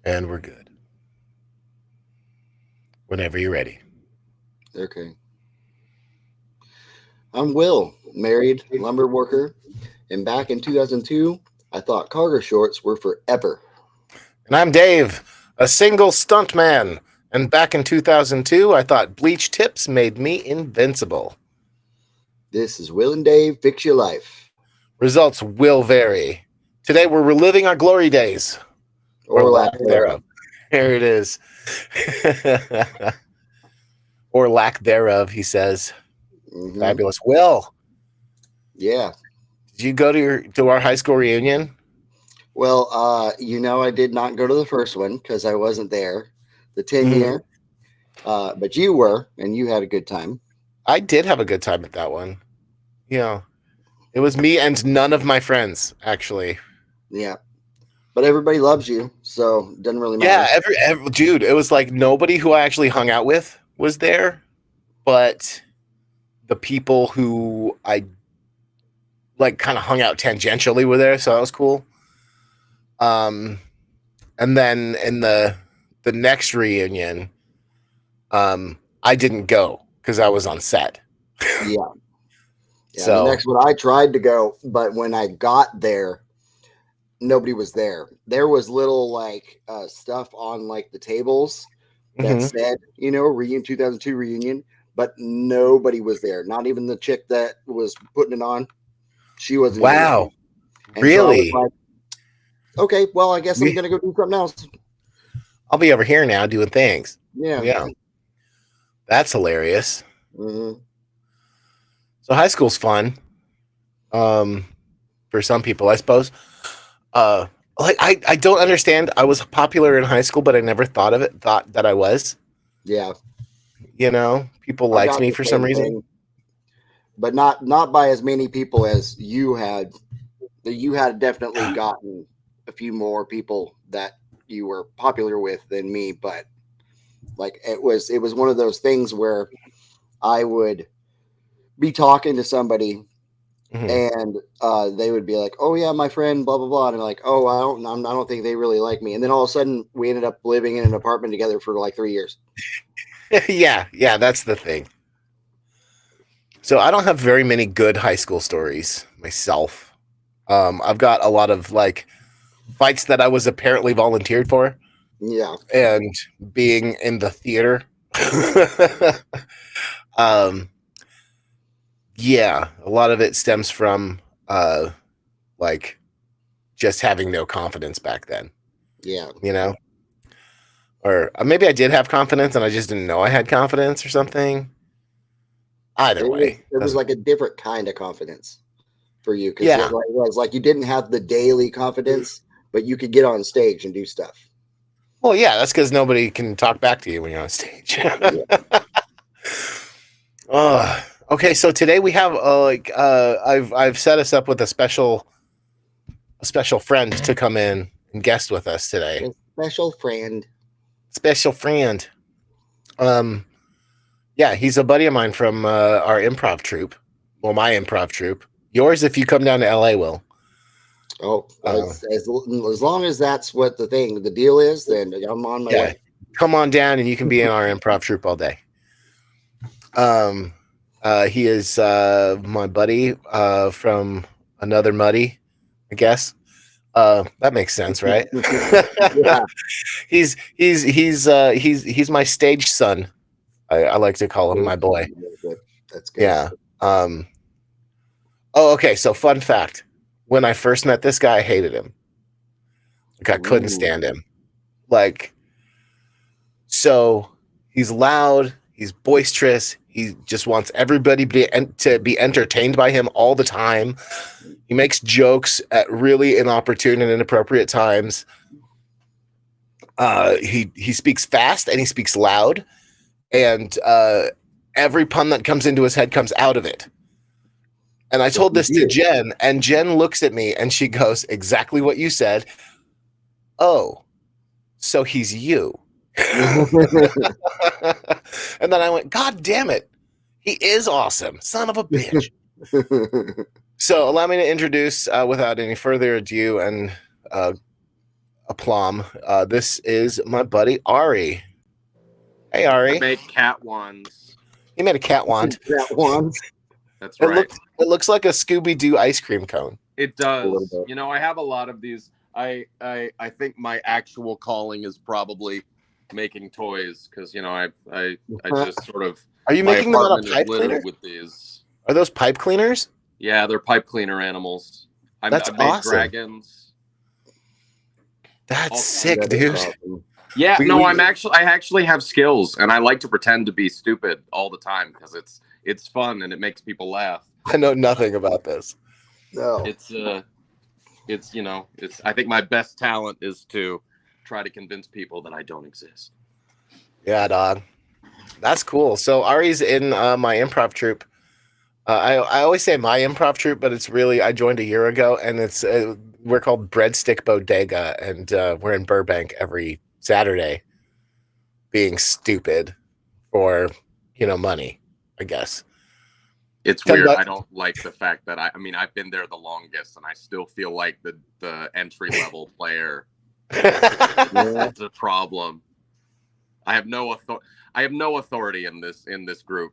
And we're good. Whenever you're ready. Okay. I'm Will, married lumber worker, and back in 2002, I thought cargo shorts were forever. And I'm Dave, a single stuntman. And back in 2002, I thought bleach tips made me invincible. This is Will and Dave Fix Your Life. Results will vary. Today, we're reliving our glory days, or Or lack lack thereof. thereof. Here it is. Or lack thereof, he says. Hmm. Fabulous. Will, Yeah. did you go to our high school reunion? Well, I did not go to the first one because I wasn't there, the 10 Mhm. year, but you were, and you had a good time. I did have a good time at that one. Yeah. It was me and none of my friends, actually. Yeah. But everybody loves you, so it doesn't really Yeah, matter. every dude, it was like nobody who I actually hung out with was there, but the people who I like kind of hung out tangentially were there, so that was cool. Um, and then in the next reunion, I didn't go because I was on set. Yeah. Yeah. The So, next one I tried to go, but when I got there, nobody was there. There was little stuff on like the tables that mhm. said, reunion 2002 reunion, but nobody was there. Not even the chick that was putting it on. She wasn't even there. Wow, And so I was really? like, okay, well, I guess I'm We, gonna go do something else. I'll be over here now doing things. Yeah. Yeah, that's hilarious. Hmm. So high school's fun. Um, for some people, I suppose. Uh, I don't understand. I was popular in high school, but I never thought that I was. Yeah. People I liked got me the for some same reason. thing, but not by as many people as you had. You had definitely gotten a few more people that you were popular with than me, but like it was one of those things where I would be talking to somebody Hmm. and they would be like, "Oh yeah, my friend, blah blah blah," and I'm like, "Oh, I don't think they really like me." And then all of a sudden, we ended up living in an apartment together for like 3 years. Yeah, that's the thing. So I don't have very many good high school stories myself. I've got a lot of like fights that I was apparently volunteered for, Yeah, and being in the theater. um, yeah, a lot of it stems from like just having no confidence back then. yeah. You know, or maybe I did have confidence and I just didn't know I had confidence or something. Either It was way, it was doesn't. like a different kind of confidence for you because Yeah. it was like you didn't have the daily confidence, but you could get on stage and do stuff. Well, yeah, that's because nobody can talk back to you when you're on stage. Yeah. Okay, so today we have I've set us up with a special friend to come in and guest with us today. A special friend. Special friend. Um, yeah, he's a buddy of mine from our improv troupe. Well, my improv troupe. Yours, if you come down to LA, will. Oh, Uh, as long as that's what the deal is, then I'm on my yeah, way. come on down and you can be in our improv troupe all day. Um, he is my buddy from another muddy, I guess. That makes sense, right? Yeah, he's my stage son. I like to call him my boy. that's good. That's good. Yeah. Um. Oh, okay. So, fun fact: when I first met this guy, I hated him. Like, I couldn't Ooh. stand him. Like, so he's loud. He's boisterous. He just wants everybody to be entertained by him all the time. He makes jokes at really inopportune and inappropriate times. He speaks fast and he speaks loud, and every pun that comes into his head comes out of it. And I So told he's this to you. Jen, and Jen looks at me and she goes, exactly what you said. Oh, so he's you. And then I went, God damn it. He is awesome. Son of a bitch. So allow me to introduce, without any further ado, and uh, aplomb. This is my buddy Ari. Hey I Ari, make cat wands. he made a cat wand. That one. That's It right. looks like a Scooby Doo ice cream cone. It A little does. bit. You know, I have a lot of these. I think my actual calling is probably making toys because I just sort of Are you my making them out of apartment is pipe littered cleaner? with these. Are those pipe cleaners? Yeah, they're pipe cleaner animals. That's I made awesome. dragons. That's All sick, That is dude. awesome. Yeah, We- no, we- I actually have skills, and I like to pretend to be stupid all the time because it's fun and it makes people laugh. I know nothing about this. No. It's I think my best talent is to try to convince people that I don't exist. Yeah, dog. That's cool. So Ari's in my improv troupe. I always say my improv troupe, but it's really I joined a year ago, and it's we're called Breadstick Bodega, and we're in Burbank every Saturday, being stupid for money, I guess. It's $10 weird. bucks. I don't like the fact that I've been there the longest, and I still feel like the entry level player. It's a problem. I have no authority in this group.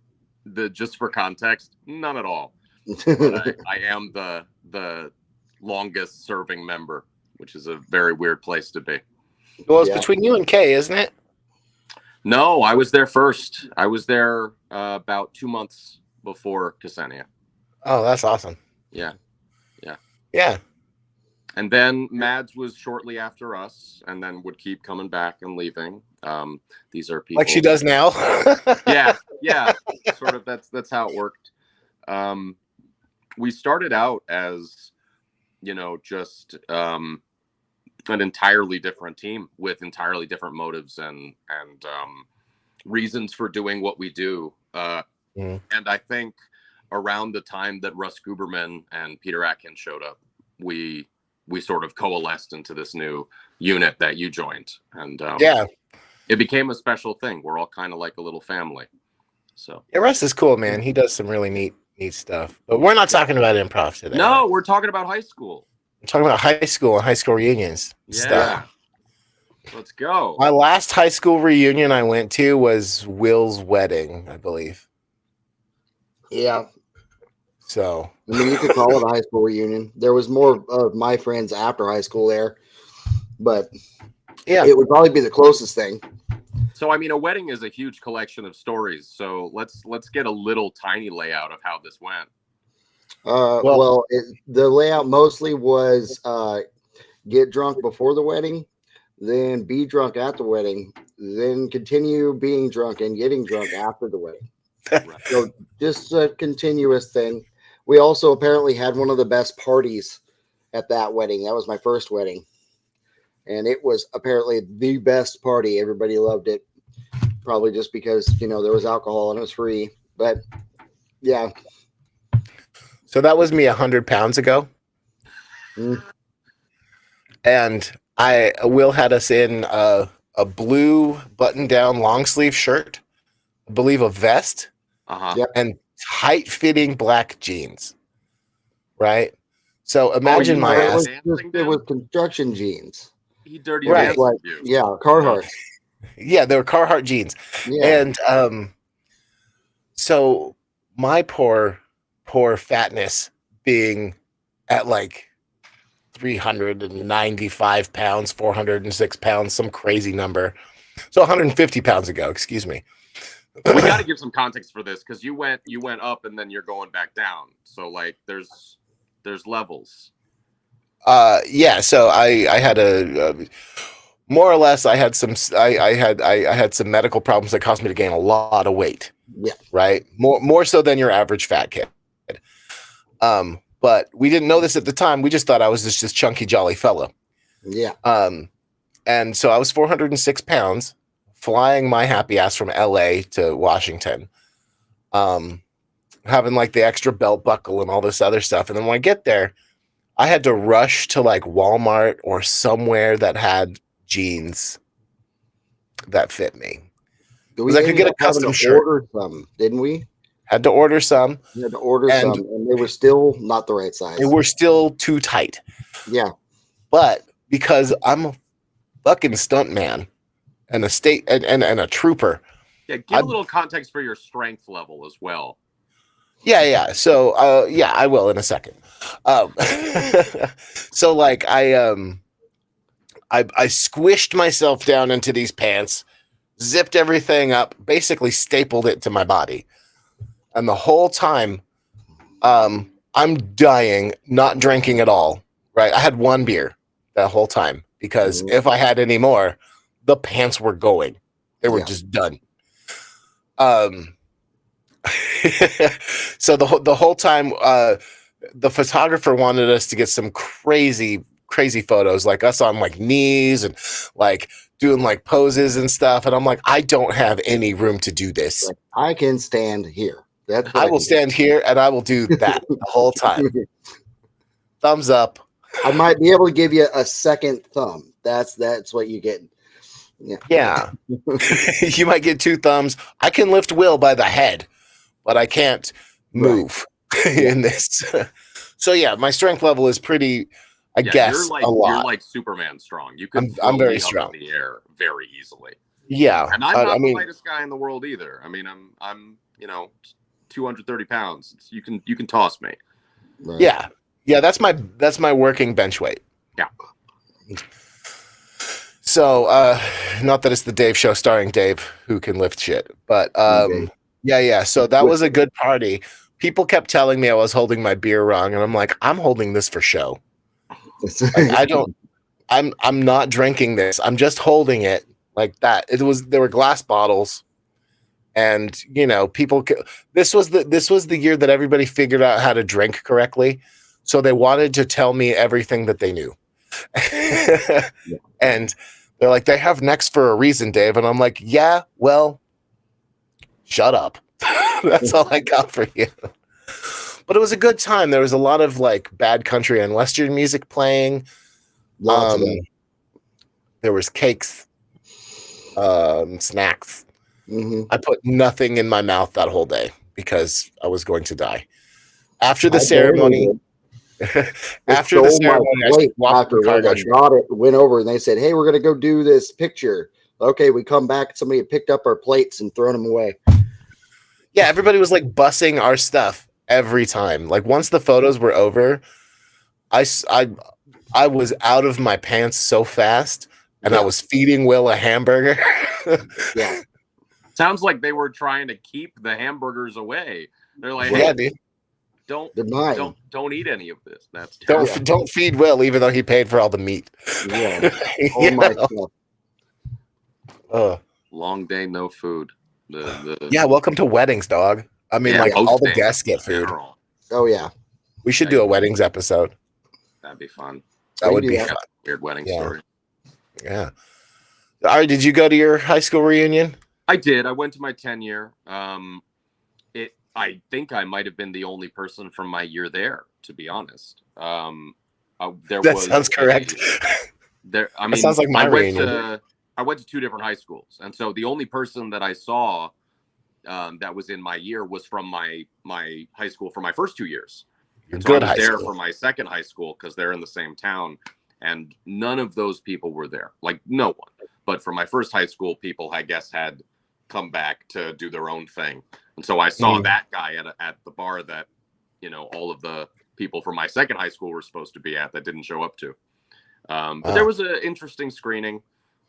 Just for context, none at all. But I am the longest serving member, which is a very weird place to be. Well, it's Yeah. between you and Kay, isn't it? No, I was there first. I was there about 2 months before Ksenia. Oh, that's awesome. Yeah. Yeah. And then Mads was shortly after us, and then would keep coming back and leaving. These are people Like she does now. yeah, sort of. That's how it worked. We started out as, just an entirely different team with entirely different motives and reasons for doing what we do. And I think around the time that Russ Guberman and Peter Atkins showed up, we sort of coalesced into this new unit that you joined, and Yeah. it became a special thing. We're all kind of like a little family. So Yeah, Russ is cool, man. He does some really neat stuff. But we're not talking about improv today. no, we're talking about high school. I'm talking about high school and high school reunions stuff. Let's go. My last high school reunion I went to was Will's wedding, I believe. Yeah. So I mean, you could call it a high school reunion. There was more of my friends after high school there, but yeah, it would probably be the closest thing. So a wedding is a huge collection of stories. So let's get a little tiny layout of how this went. The layout mostly was get drunk before the wedding, then be drunk at the wedding, then continue being drunk and getting drunk after the wedding. So just a continuous thing. We also apparently had one of the best parties at that wedding. That was my first wedding. And it was apparently the best party. Everybody loved it. Probably just because, there was alcohol and it was free. But yeah. So that was me 100 pounds ago. And Will had us in a blue button-down long-sleeve shirt, I believe a vest, Yep. and tight-fitting black jeans. Right? So imagine my it ass. was construction jeans. He dirty Right. danced Like, you. yeah, Carhartt. Yeah, they were Carhartt jeans. Yeah. And so my poor fatness being at like 395 pounds, 406 pounds, some crazy number. So 150 pounds ago, excuse me. We got to give some context for this because you went up and then you're going back down. So like there's levels. Yeah, so I had a more or less I had some I had some medical problems that caused me to gain a lot of weight. Yeah. Right? More so than your average fat kid. But we didn't know this at the time. We just thought I was just this chunky jolly fellow. Yeah. And so I was 406 pounds, flying my happy ass from LA to Washington. Having like the extra belt buckle and all this other stuff. And then when I get there, I had to rush to like Walmart or somewhere that had jeans that fit me. We I could get a ended up having custom to shirt. order some, didn't we? Had to order some. We had to order And- some, and they were still not the right size. They were still too tight. Yeah. But because I'm fucking stuntman and a state and a trooper. Yeah, give a little context for your strength level as well. Yeah. So, yeah, I will in a second. So like I squished myself down into these pants, zipped everything up, basically stapled it to my body. And the whole time, I'm dying, not drinking at all. Right. I had one beer that whole time because if I had any more, the pants were going. They were just done. So the whole time, the photographer wanted us to get some crazy photos, like us on like knees and like doing like poses and stuff. And I'm like, I don't have any room to do this. I can stand here. That's what I will stand here and I will do that the whole time. Thumbs up. I might be able to give you a second thumb. That's what you get. Yeah. You might get 2 thumbs. I can lift Will by the head, but I can't move in this. So yeah, my strength level is pretty, I guess, a lot. You're like Superman strong. You can I'm very strong in the air very easily. Yeah. And I'm not the lightest guy in the world either. I mean, I'm 230 pounds. You can toss me. Right. Yeah, that's my working bench weight. Yeah. So, not that it's the Dave show starring Dave who can lift shit, but yeah. So that was a good party. People kept telling me I was holding my beer wrong, and I'm like, I'm holding this for show. Like, I'm not drinking this. I'm just holding it like that. There were glass bottles, and people. This was the year that everybody figured out how to drink correctly, so they wanted to tell me everything that they knew. And they're like, they have next for a reason, Dave. And I'm like, yeah, well, shut up. That's all I got for you. But it was a good time. There was a lot of like bad country and Western music playing. Lots of them. There was cakes, snacks. Mm-hmm. I put nothing in my mouth that whole day because I was going to die. After the ceremony, after I got it, went over and they said, hey, we're going to go do this picture. Okay, we come back. Somebody had picked up our plates and thrown them away. Yeah, everybody was like bussing our stuff every time. Like once the photos were over, I was out of my pants so fast, and I was feeding Will a hamburger. Yeah. Sounds like they were trying to keep the hamburgers away. They're like, yeah, hey, dude. Don't eat any of this. That's terrible. Don't feed Will, even though he paid for all the meat. Yeah. Oh my God. Long day, no food. Yeah, welcome to weddings, dog. I mean, like all the guests get food. Oh yeah. We should do a weddings episode. That'd be fun. That would be fun. Weird wedding story. Yeah. All right, did you go to your high school reunion? I did. I went to my 10-year. I think I might have been the only person from my year there, to be honest. Sounds correct. That sounds like my reunion. I went to 2 different high schools, and so the only person that I saw that was in my year was from my high school for my first 2 years. You're so good I was high there school. for my second high school because they're in the same town, and none of those people were there. Like no one. But for my first high school, people I guess had come back to do their own thing, and so I saw that guy at the bar that all of the people from my second high school were supposed to be at that didn't show up to. But there was an interesting screening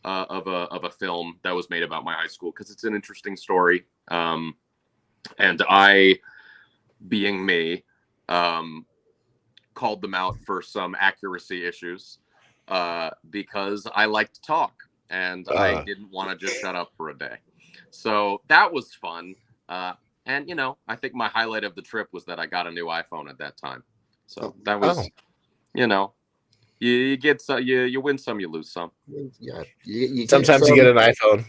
of a film that was made about my high school because it's an interesting story. And I, being me, called them out for some accuracy issues because I like to talk and I didn't want to just shut up for a day. So that was fun. And I think my highlight of the trip was that I got a new iPhone at that time. So that was, you get some, you win some, you lose some. Yeah. Sometimes you get an iPhone.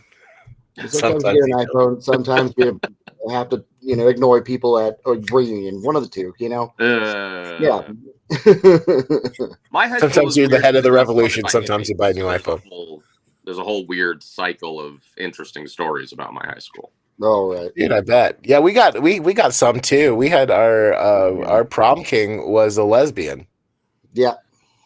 Sometimes you get an iPhone. Sometimes you have to, ignore people at a reunion. One of the two, Yeah. My high sometimes you're the head of the revolution. Sometimes you buy a new iPhone. There's a whole weird cycle of interesting stories about my high school. Oh, right. Dude, I bet. Yeah, we got some too. We had our prom king was a lesbian. Yeah.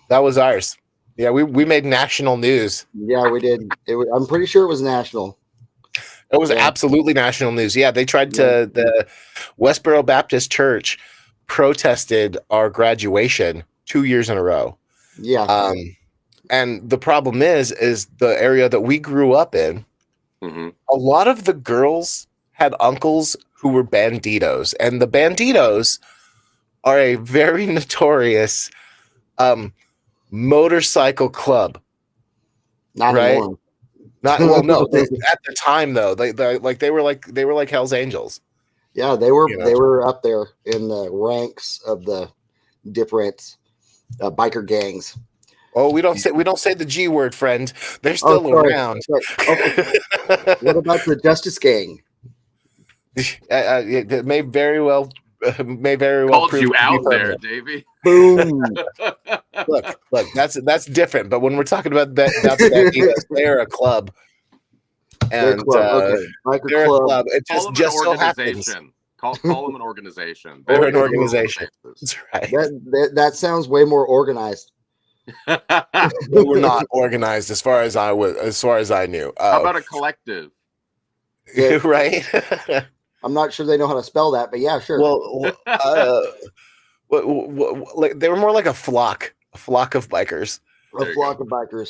That was ours. Yeah, we made national news. Yeah, we did. I'm pretty sure it was national. It was Yeah. absolutely national news. Yeah, they tried Yeah. to the Westboro Baptist Church protested our graduation 2 years in a row. Yeah. And the problem is the area that we grew up in, a lot of the girls had uncles who were banditos, and the banditos are a very notorious motorcycle club. Not right? anymore. Not well, no. At the time, though, they were like Hell's Angels. Yeah, they were You know? they were up there in the ranks of the different biker gangs. Oh, we don't say the G word, friend. They're still around. Sorry. Oh, what about the Justice Gang? It may very well Called prove you to be out there, permanent. Davey. Boom. Look, that's different. But when we're talking about the Banditos, they're a club. And Okay. Biker they're club. a club. It Call them just an so happens. organization. Call them an organization. They're an Very organization. organized. That's right. That sounds way more organized. They were not organized as far as I knew. How about a collective? Right? I'm not sure they know how to spell that, but yeah, sure. Well, like they were more like a flock of bikers. A flock of bikers.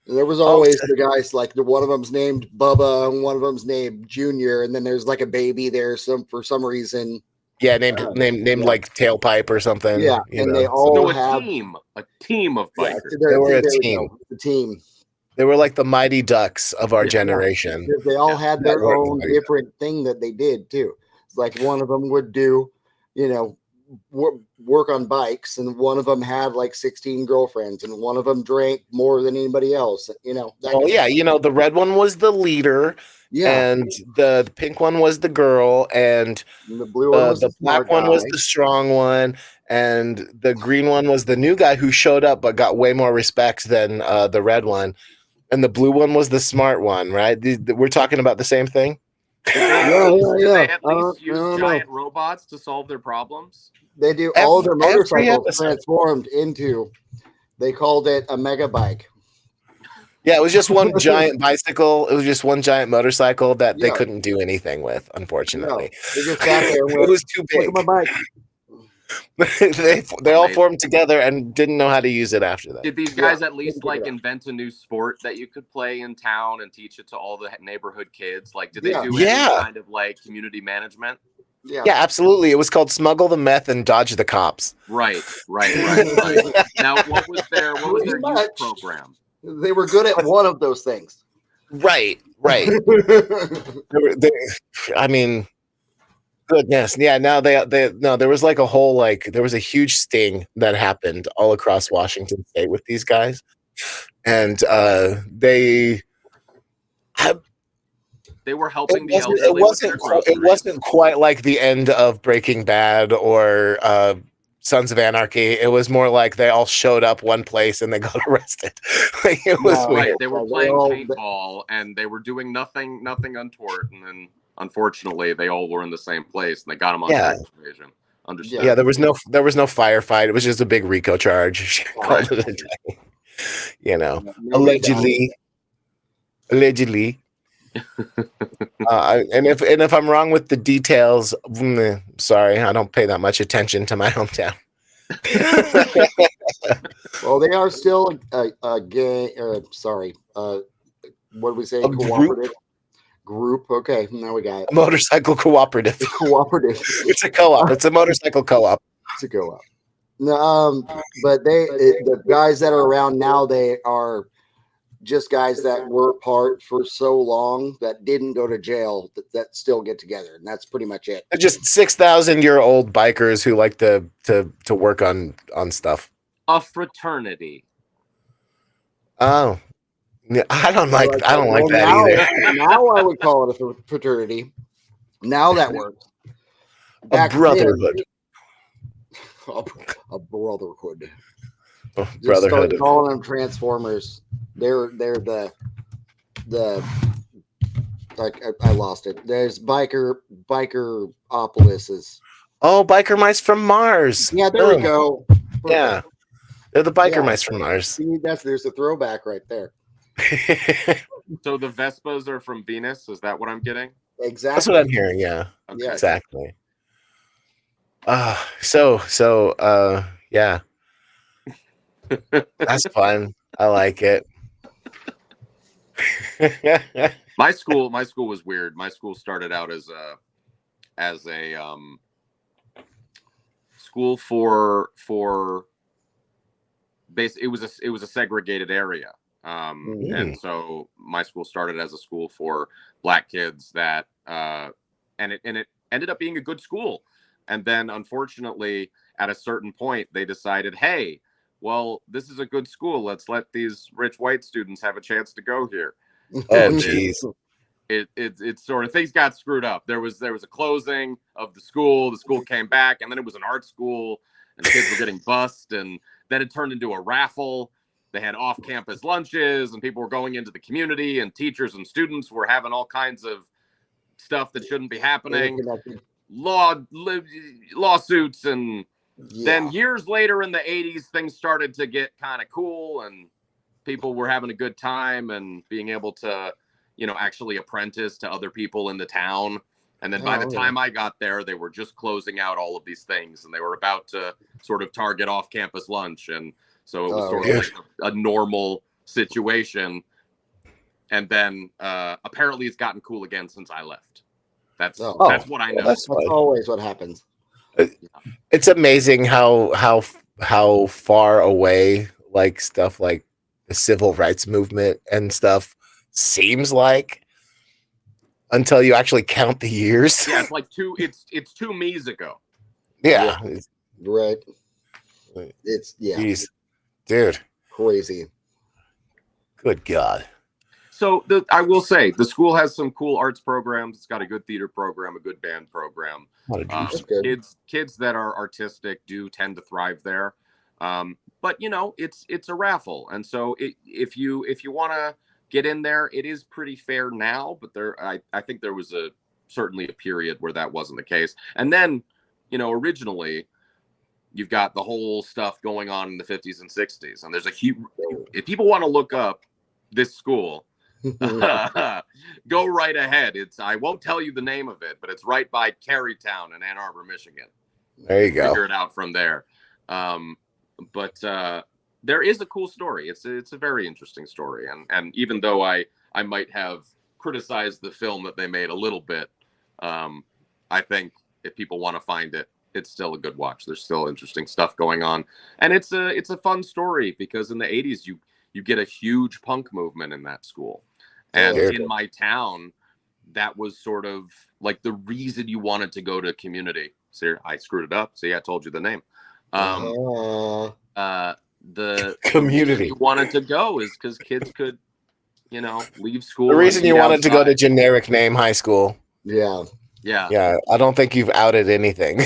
There was always the guys like one of them's named Bubba and one of them's named Junior, and then there's like a baby there for some reason. Yeah, named like Tailpipe or something. Yeah, and they all have a team of bikers. They were a team. The team. They were like the Mighty Ducks of our generation. They all had their own different thing that they did too. It's like one of them would do, work on bikes, and one of them had like 16 girlfriends, and one of them drank more than anybody else. The red one was the leader. Yeah, and the pink one was the girl, and the blue one was the black one was the strong one, and the green one was the new guy who showed up but got way more respect than the red one, and the blue one was the smart one. Right? We're talking about the same thing. Do they at least use giant robots to solve their problems? They do. All of their motorcycles transformed into. They called it a mega bike. Yeah, it was just one giant bicycle. It was just one giant motorcycle that they couldn't do anything with, unfortunately. No, they just sat there it was too big. Look at my bike. they all formed together and didn't know how to use it after that. Did these guys at least invent a new sport that you could play in town and teach it to all the neighborhood kids? Like, did they do any kind of like community management? Yeah, absolutely. It was called Smuggle the Meth and Dodge the Cops. Right. Now, what was their youth program? They were good at one of those things. Right. I mean, goodness. Yeah, now there was like a whole, there was a huge sting that happened all across Washington State with these guys. And they were helping the elderly. It wasn't quite like the end of Breaking Bad or Sons of Anarchy. It was more like they all showed up one place and they got arrested. It was weird. Right. They were playing paintball and they were doing nothing untoward, and then unfortunately they all were in the same place and they got them on television. Understood. Yeah, there was no firefight. It was just a big RICO charge. Called it a day. Allegedly. And if I'm wrong with the details, sorry, I don't pay that much attention to my hometown. Well, they are still a gang. What do we say? Cooperative group. Okay, now we got it. A motorcycle cooperative. It's a co-op. It's a motorcycle co-op. It's a co-op. But the guys that are around now, they are just guys that were apart for so long that didn't go to jail that still get together, and that's pretty much it. They're just 6,000-year-old bikers who like to work on stuff. A fraternity. Oh, I don't like that either. Now I would call it a fraternity. Now that works. A brotherhood. A brotherhood. Brotherhood. Start calling them Transformers. They're the like I lost it. There's Biker-opolis. Oh, biker mice from Mars. Yeah, there we go. Yeah. They're the biker Yeah. mice from Mars. See, there's a throwback right there. So the Vespas are from Venus. Is that what I'm getting? Exactly. That's what I'm hearing. Yeah, Okay. Yes. exactly. Yeah, that's fun. I like it. My school was weird. My school started out as a school for it was a segregated area. And so my school started as a school for Black kids that and it ended up being a good school. And then unfortunately at a certain point they decided, hey, well, this is a good school, let's let these rich white students have a chance to go here. Oh, And geez. it sort of, things got screwed up. There was a closing of the school came back, and then it was an art school and kids were getting bussed, and then it turned into a raffle. They had off-campus lunches and people were going into the community, and teachers and students were having all kinds of stuff that shouldn't be happening, lawsuits. And then years later in the 80s things started to get kind of cool, and people were having a good time and being able to actually apprentice to other people in the town. And then by the time I got there, they were just closing out all of these things, and they were about to sort of target off-campus lunch. And so it was sort of like a normal situation. And then apparently it's gotten cool again since I left. That's what I know. That's always what happens. It's amazing how far away like stuff like the civil rights movement and stuff seems like, until you actually count the years. Yeah, it's like it's 2 me's ago. Yeah. Right. It's Jeez. Dude. Crazy. Good God. So I will say the school has some cool arts programs. It's got a good theater program, a good band program. Kids that are artistic do tend to thrive there. But it's a raffle, and so if you want to get in there, it is pretty fair now. But I think there was certainly a period where that wasn't the case. And then originally you've got the whole stuff going on in the 50s and 60s, and there's a huge. If people want to look up this school, go right ahead. I won't tell you the name of it, but it's right by Carytown in Ann Arbor, Michigan. There you go. Figure it out from there. But there is a cool story. It's a very interesting story, and even though I might have criticized the film that they made a little bit, I think if people want to find it, it's still a good watch. There's still interesting stuff going on, and it's a fun story because in the 80s you get a huge punk movement in that school. And in my town, that was sort of like the reason you wanted to go to community. So I screwed it up. See, I told you the name. The community you wanted to go is because kids could, leave school. The reason you wanted to go to generic name high school. Yeah. I don't think you've outed anything.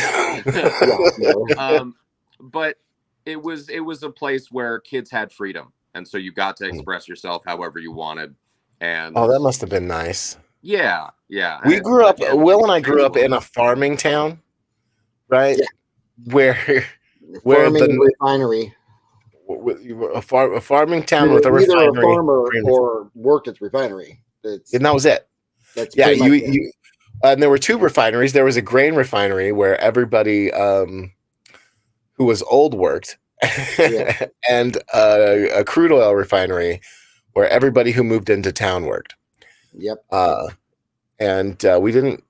But it was a place where kids had freedom, and so you got to express yourself however you wanted. And that must have been nice. Yeah. We grew up. Will and I grew up in a farming town, right? Yeah. Where the refinery. A farming town with a refinery. Either a farmer or worked at the refinery. And that was it. And there were 2 refineries. There was a grain refinery where everybody who was old worked, and a crude oil refinery where everybody who moved into town worked. Yep. And we didn't.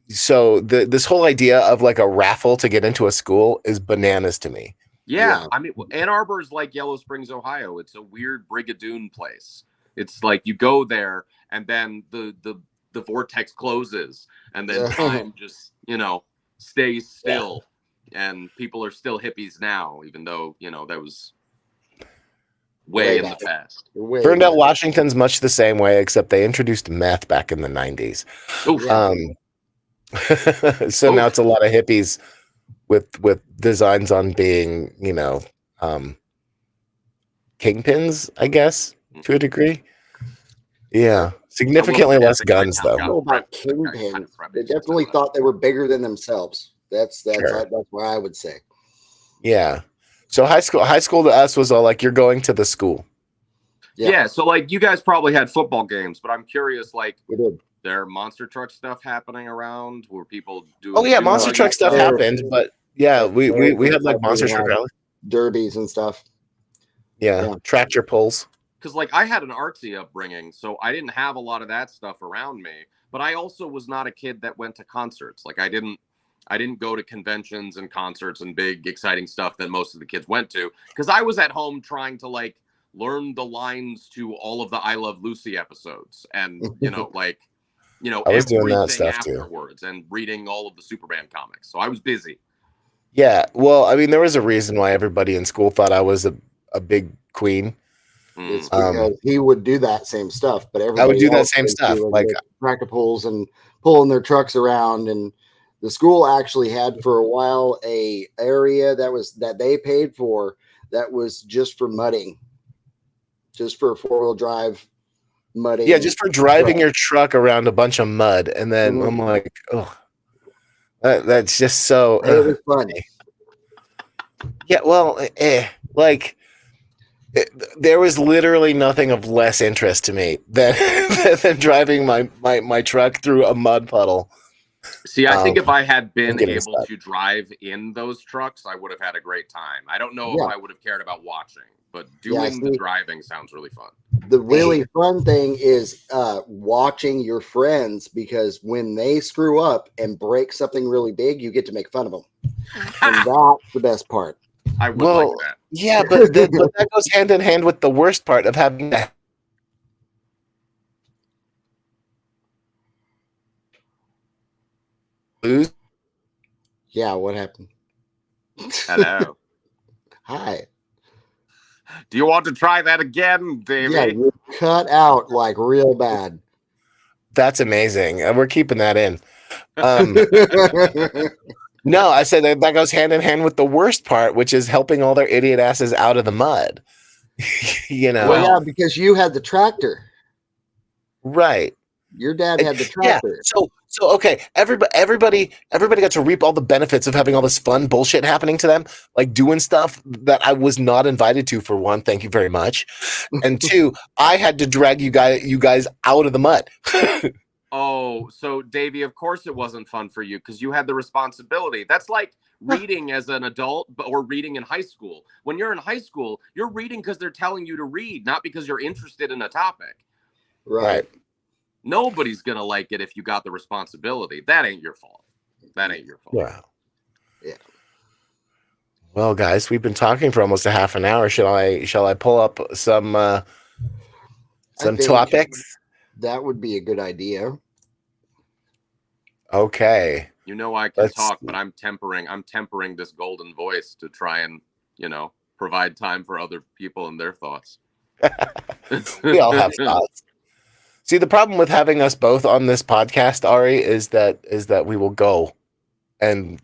So this whole idea of like a raffle to get into a school is bananas to me. Yeah. I mean, Ann Arbor is like Yellow Springs, Ohio. It's a weird Brigadoon place. It's like you go there and then the vortex closes, and then time just stays still, and people are still hippies now, even though that was way in the past. Ferndale, Washington's much the same way, except they introduced meth back in the 90s. So now it's a lot of hippies with designs on being kingpins, I guess, to a degree. Yeah, significantly less guns though. I don't know about kingpins. They definitely thought they were bigger than themselves. That's what I would say. Yeah. So high school to us was all like you're going to the school. Yeah. So like you guys probably had football games, but I'm curious, like We did. there monster truck stuff happening around? Were people doing? Oh yeah, dune monster buggy truck stuff there- happened, but yeah, we had like monster We truck had rallies. derbies and stuff. Yeah, Yeah. tractor pulls. Because like I had an artsy upbringing, so I didn't have a lot of that stuff around me. But I also was not a kid that went to concerts. Like I didn't go to conventions and concerts and big exciting stuff that most of the kids went to. Because I was at home trying to like learn the lines to all of the I Love Lucy episodes, and I was doing that everything stuff, too. afterwards, and reading all of the Superman comics. So I was busy. Yeah, well, I mean, there was a reason why everybody in school thought I was a big queen. It's Mm. because he would do that same stuff, but everybody I would do that else same was stuff, doing like- the tractor pulls and pulling their trucks around. And the school actually had for a while a area that they paid for that was just for mudding, just for 4-wheel drive mudding. Yeah, just for driving your truck around a bunch of mud, and then Mhm. I'm like, oh, that's just so. It was fun. Yeah, well, like there was literally nothing of less interest to me than than driving my truck through a mud puddle. See, I think if I had been getting able stuck. to drive in those trucks, I would have had a great time. I don't know Yeah. if I would have cared about watching, but doing the driving sounds really fun. The really fun thing is watching your friends, because when they screw up and break something really big, you get to make fun of them. And that's the best part. I would like that. Yeah, but that goes hand in hand with the worst part of having to lose. Yeah, what happened? Hello. Hi. Do you want to try that again, Davey? Yeah, you cut out like real bad. That's amazing, and we're keeping that in. No, I said that goes hand in hand with the worst part, which is helping all their idiot asses out of the mud. You know, Well, yeah, because you had the tractor. right? Your dad had the tractor. Yeah. So okay, everybody got to reap all the benefits of having all this fun bullshit happening to them, like doing stuff that I was not invited to. For one, thank you very much, and two, I had to drag you guys out of the mud. Oh, so Davey, of course it wasn't fun for you because you had the responsibility. That's like reading as an adult, or reading in high school. When you're in high school, you're reading because they're telling you to read, not because you're interested in a topic. Right. Nobody's gonna like it if you got the responsibility. That ain't your fault. That ain't your fault. Wow. Yeah. Well, guys, we've been talking for almost a half an hour. Shall I pull up some think topics? That would be a good idea. Okay. You know I can Let's talk, see. but I'm tempering this golden voice to try and, provide time for other people and their thoughts. We all have thoughts. See, the problem with having us both on this podcast, Ari, is that we will go and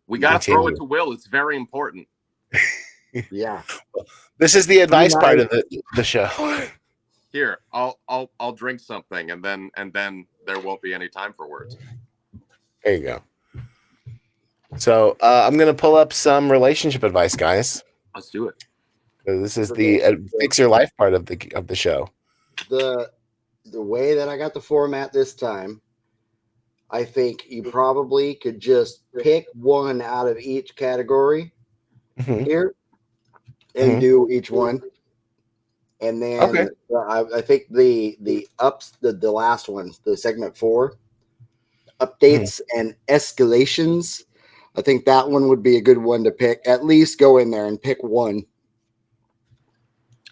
we got to throw continue. it to Will. It's very important. Yeah. This is the advice Nice. part of the show. Here, I'll drink something, and then there won't be any time for words. There you go. So I'm gonna pull up some relationship advice, guys. Let's do it. This is the fix your life part of the show. The way that I got the format this time, I think you probably could just pick one out of each category Mhm. here and Mhm. do each one. And then Okay. I think the last one, the segment 4, updates and escalations. I think that one would be a good one to pick. At least go in there and pick one.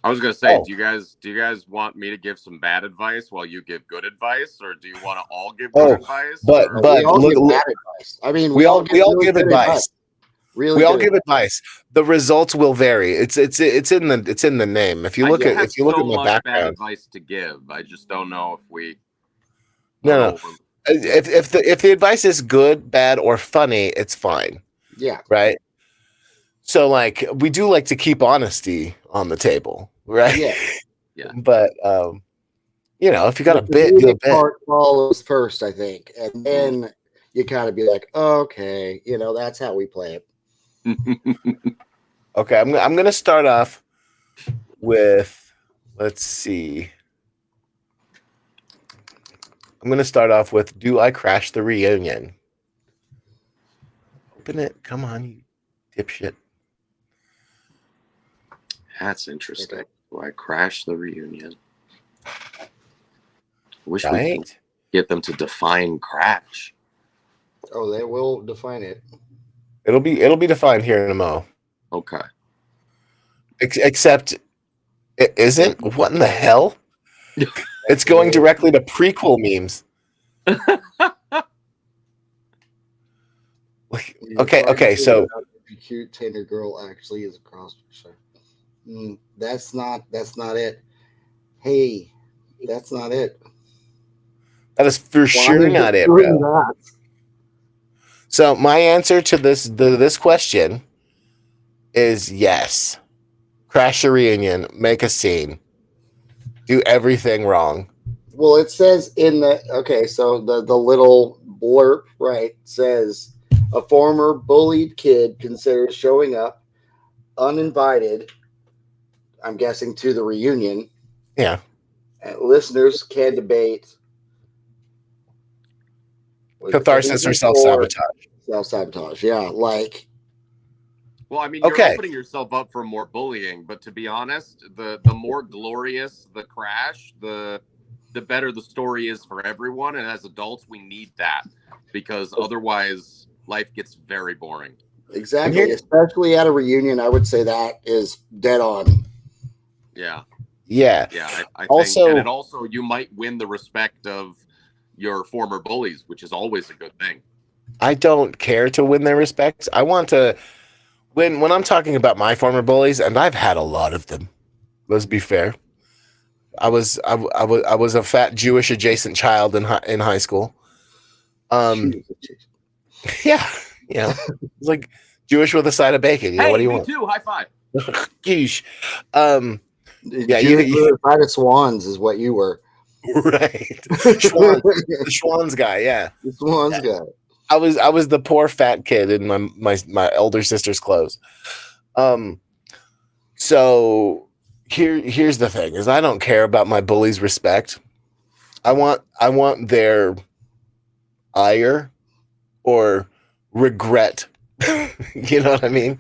I was gonna say, Oh. do you guys want me to give some bad advice while you give good advice, or do you want to all give good advice? but- or- but- we all look- give look- bad advice. I mean, We all really give good advice. Really, We all good give advice. The results will vary. It's in the name. If you look I at have if you look so at my much bad background, advice to give. I just don't know if we. no. If the advice is good, bad, or funny, it's fine, Yeah. right? So like we do like to keep honesty on the table, right? Yeah. Yeah. But if you got a The bit, do a music bit. part follows first, I think, and then you kind of be like, okay, that's how we play it. Okay, I'm gonna start off with, let's see. I'm gonna start off with, do I crash the reunion? Open it. Come on, you dipshit. That's interesting. Okay. Do I crash the reunion? Wish we could Right? get them to define crash. Oh, they will define it. It'll be defined here in a mo. Okay. Except it isn't. What in the hell? It's going directly to prequel memes. Like, okay, so the cute tender girl actually is a cross. That's not it. Hey, that's not it. that is for sure not it, bro. That. So my answer to this question is yes. Crash the reunion, make a scene, do everything wrong. Well, it says in the so the little blurb, right, says a former bullied kid considers showing up uninvited, I'm guessing, to the reunion. Yeah. And listeners can debate Catharsis or self-sabotage. Self-sabotage, yeah. Like, well, I mean, you're Okay. opening yourself up for more bullying, but to be honest, the more glorious the crash, the better the story is for everyone. And as adults, we need that, because otherwise life gets very boring. Exactly. Especially at a reunion, I would say that is dead on. Yeah. Yeah. Yeah. I Also, think, and it also, you might win the respect of your former bullies, which is always a good thing. I don't care to win their respect. I want to when I'm talking about my former bullies, and I've had a lot of them. Let's be fair. I was a fat Jewish adjacent child in high school. Yeah, it's like Jewish with a side of bacon. You know, what do you want? Too. High five. Geesh. Yeah, you side of swans is what you were. Right. The Schwann's guy. Yeah, the Swans guy. I was the poor fat kid in my elder sister's clothes. So here's the thing: is I don't care about my bullies' respect. I want their ire or regret. You know what I mean?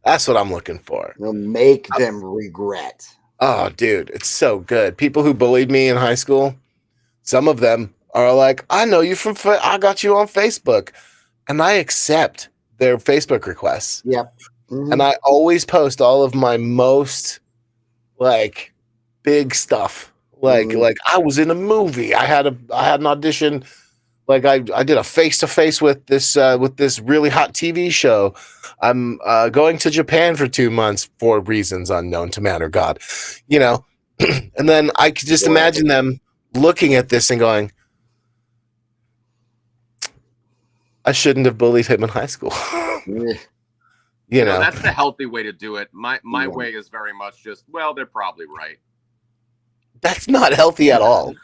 That's what I'm looking for. You'll make them regret. Oh, dude, it's so good. People who bullied me in high school, some of them are like, I know you from, I got you on Facebook. And I accept their Facebook requests. Yep. Mm-hmm. And I always post all of my most, like, big stuff. Like I was in a movie. I had an audition. Like I did a face-to-face with this really hot TV show. I'm going to Japan for 2 months for reasons unknown to man or God, you know. And then I could just imagine them looking at this and going, I shouldn't have bullied him in high school. You know, that's the healthy way to do it. My way is very much just, well, they're probably right. That's not healthy at all.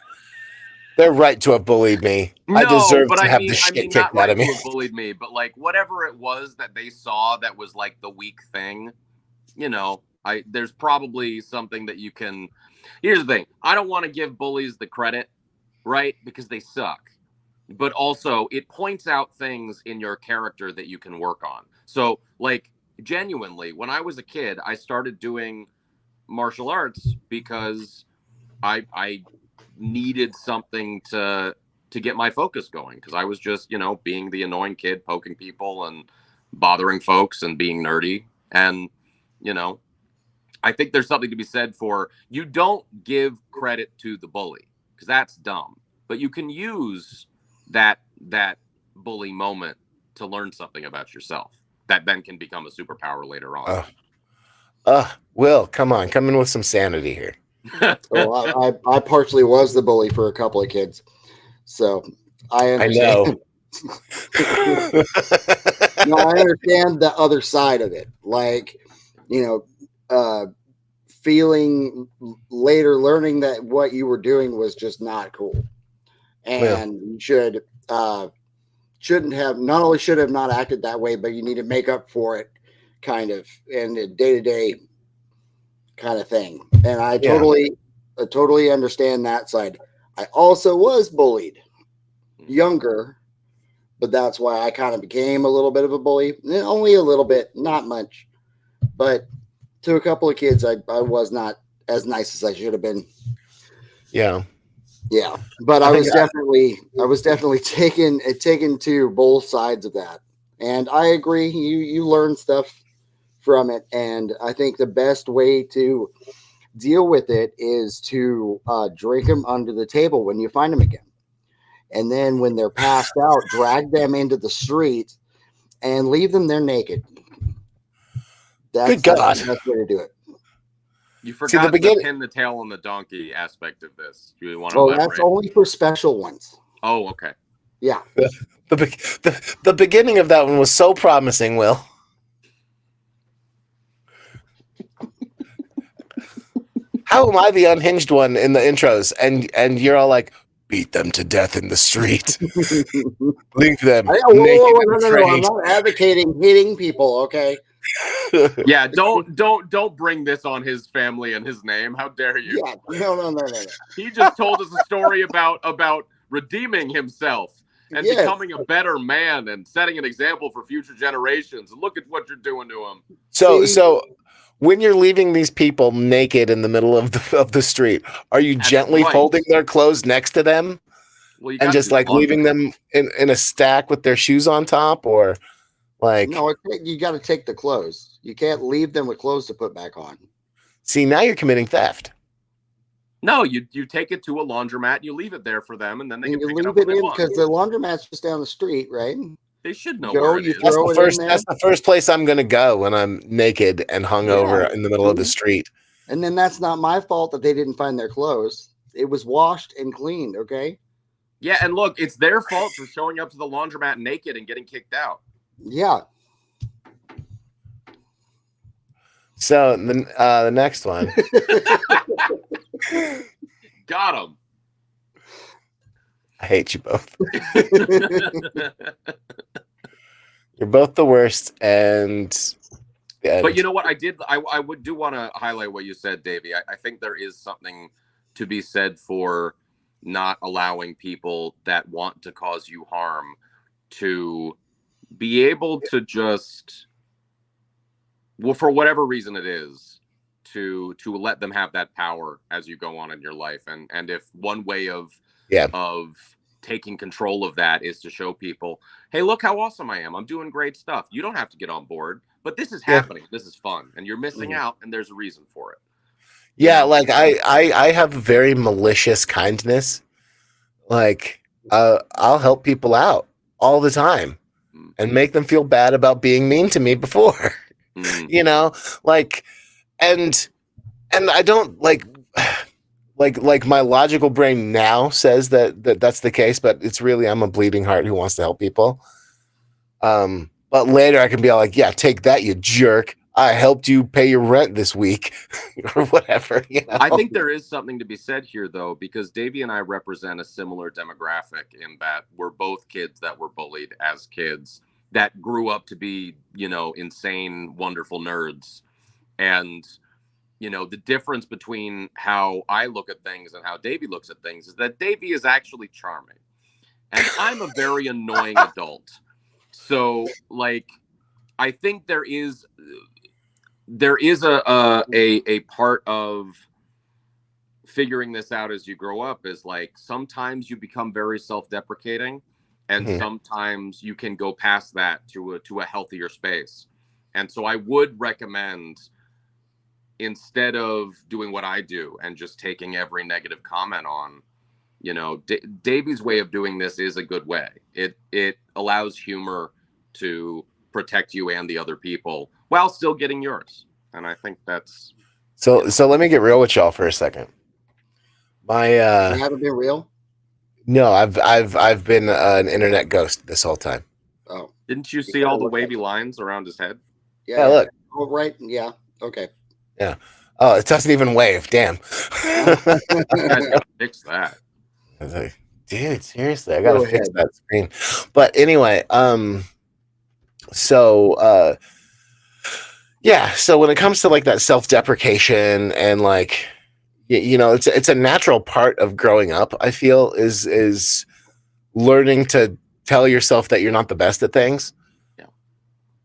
They're right to have bullied me. No, I deserve but to have the shit kicked out of me. To have bullied me, but like whatever it was that they saw that was like the weak thing, you know, there's probably something that you can. Here's the thing: I don't want to give bullies the credit, right? Because they suck. But also, it points out things in your character that you can work on. So, like, genuinely, when I was a kid, I started doing martial arts because I needed something to get my focus going, because I was just, you know, being the annoying kid, poking people and bothering folks and being nerdy. And, you know, I think there's something to be said for, you don't give credit to the bully because that's dumb, but you can use that bully moment to learn something about yourself that then can become a superpower later on. Will, come in with some sanity here. Well, I partially was the bully for a couple of kids, so I understand. No, I understand the other side of it. Like, you know, feeling later, learning that what you were doing was just not cool, and you shouldn't have. Not only should have not acted that way, but you need to make up for it kind of and a day-to-day kind of thing. And I Yeah. totally understand that side. I also was bullied younger, but that's why I kind of became a little bit of a bully. Only a little bit, not much. But to a couple of kids, I was not as nice as I should have been. Yeah. Yeah. But I was definitely taken to both sides of that. And I agree, you learn stuff from it. And I think the best way to deal with it is to drink them under the table when you find them again. And then when they're passed out, drag them into the street and leave them there naked. That's Good God. the best way to do it. You forgot the the pin the tail on the donkey aspect of this. Do you want to Oh, elaborate? that's only for special ones. Oh, okay. Yeah. The beginning of that one was so promising, Will. How am I the unhinged one in the intros? And you're all like, beat them to death in the street. Leave them naked and No, afraid. I'm not advocating hitting people, okay? Yeah, don't bring this on his family and his name. How dare you? Yeah, no. He just told us a story about redeeming himself and Yes. becoming a better man and setting an example for future generations. Look at what you're doing to him. So when you're leaving these people naked in the middle of the street, are you gently right. folding their clothes next to them Well, and just like leaving them in a stack with their shoes on top, or like? No, you got to take the clothes. You can't leave them with clothes to put back on. See, now you're committing theft. No, you take it to a laundromat, you leave it there for them, and then they can pick it up leave when it they in want. because the laundromat's just down the street, right? They should know Joe, where it you is. throw it in there. That's the first place I'm going to go when I'm naked and hungover in the middle of the street. And then that's not my fault that they didn't find their clothes. It was washed and cleaned, okay? Yeah, and look, it's their fault for showing up to the laundromat naked and getting kicked out. Yeah. So the next one. Got him. I hate you both. You're both the worst, and but you know what? I do want to highlight what you said, Davey. I think there is something to be said for not allowing people that want to cause you harm to be able to just, well, for whatever reason it is, to let them have that power as you go on in your life. And if one way of taking control of that is to show people, hey, look how awesome I am. I'm doing great stuff. You don't have to get on board, but this is happening. This is fun. And you're missing out, and there's a reason for it. Yeah, like I have very malicious kindness. Like I'll help people out all the time and make them feel bad about being mean to me before. You know, like and I don't like my logical brain now says that's the case, but it's really I'm a bleeding heart who wants to help people. But later I can be like, yeah, take that, you jerk. I helped you pay your rent this week or whatever. You know? I think there is something to be said here, though, because Davey and I represent a similar demographic in that we're both kids that were bullied as kids that grew up to be, you know, insane, wonderful nerds. And, you know, the difference between how I look at things and how Davey looks at things is that Davey is actually charming. And I'm a very annoying adult. So, like, I think there is a part of figuring this out as you grow up is like sometimes you become very self-deprecating and sometimes you can go past that to a healthier space. And so I would recommend, instead of doing what I do and just taking every negative comment on, you know, Davey's way of doing this is a good way. It allows humor to protect you and the other people while still getting yours. And I think that's so let me get real with y'all for a second. You haven't been real? No, I've been an internet ghost this whole time. Oh. Didn't you see all the wavy lines around his head? Yeah, look. Oh, right. Yeah. Okay. Yeah. Oh, it doesn't even wave. Damn. You guys gotta fix that. I was like, dude, seriously, I gotta fix that screen. But anyway, so Yeah, so when it comes to like that self-deprecation and like it's a natural part of growing up, I feel is learning to tell yourself that you're not the best at things. Yeah.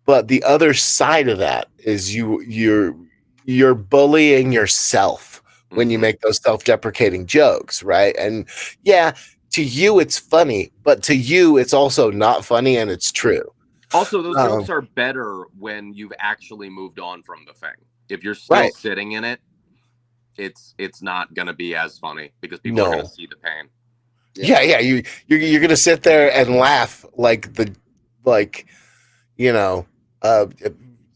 But the other side of that is you're bullying yourself when you Mhm. make those self-deprecating jokes, right? And yeah, to you it's funny, but to you it's also not funny and it's true. Also, those Um, jokes are better when you've actually moved on from the thing. If you're still right. sitting in it, it's not gonna be as funny because people are gonna No. see the pain. Yeah, you're gonna sit there and laugh like like you know uh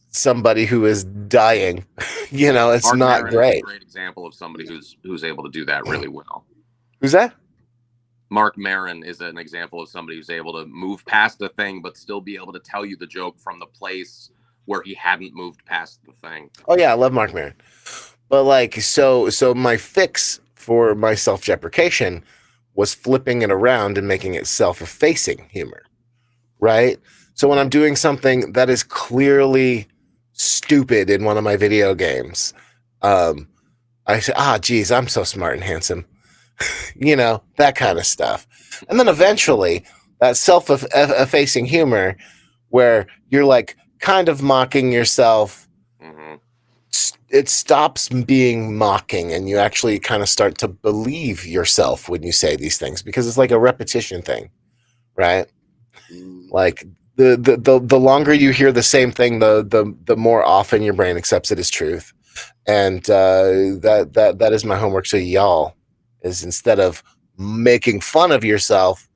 somebody who is dying. It's Mark not Maron is a great. great example of somebody who's able to do that really well. Who's that? Mark Maron is an example of somebody who's able to move past the thing, but still be able to tell you the joke from the place where he hadn't moved past the thing. Oh yeah, I love Mark Maron. But like so my fix for my self-deprecation was flipping it around and making it self-effacing humor. Right? So when I'm doing something that is clearly stupid in one of my video games, I say, geez, I'm so smart and handsome. That kind of stuff. And then eventually that self-effacing humor where you're like kind of mocking yourself, Mm-hmm. it stops being mocking and you actually kind of start to believe yourself when you say these things because it's like a repetition thing, right? Like the longer you hear the same thing, the more often your brain accepts it as truth. And that is my homework to y'all, is instead of making fun of yourself,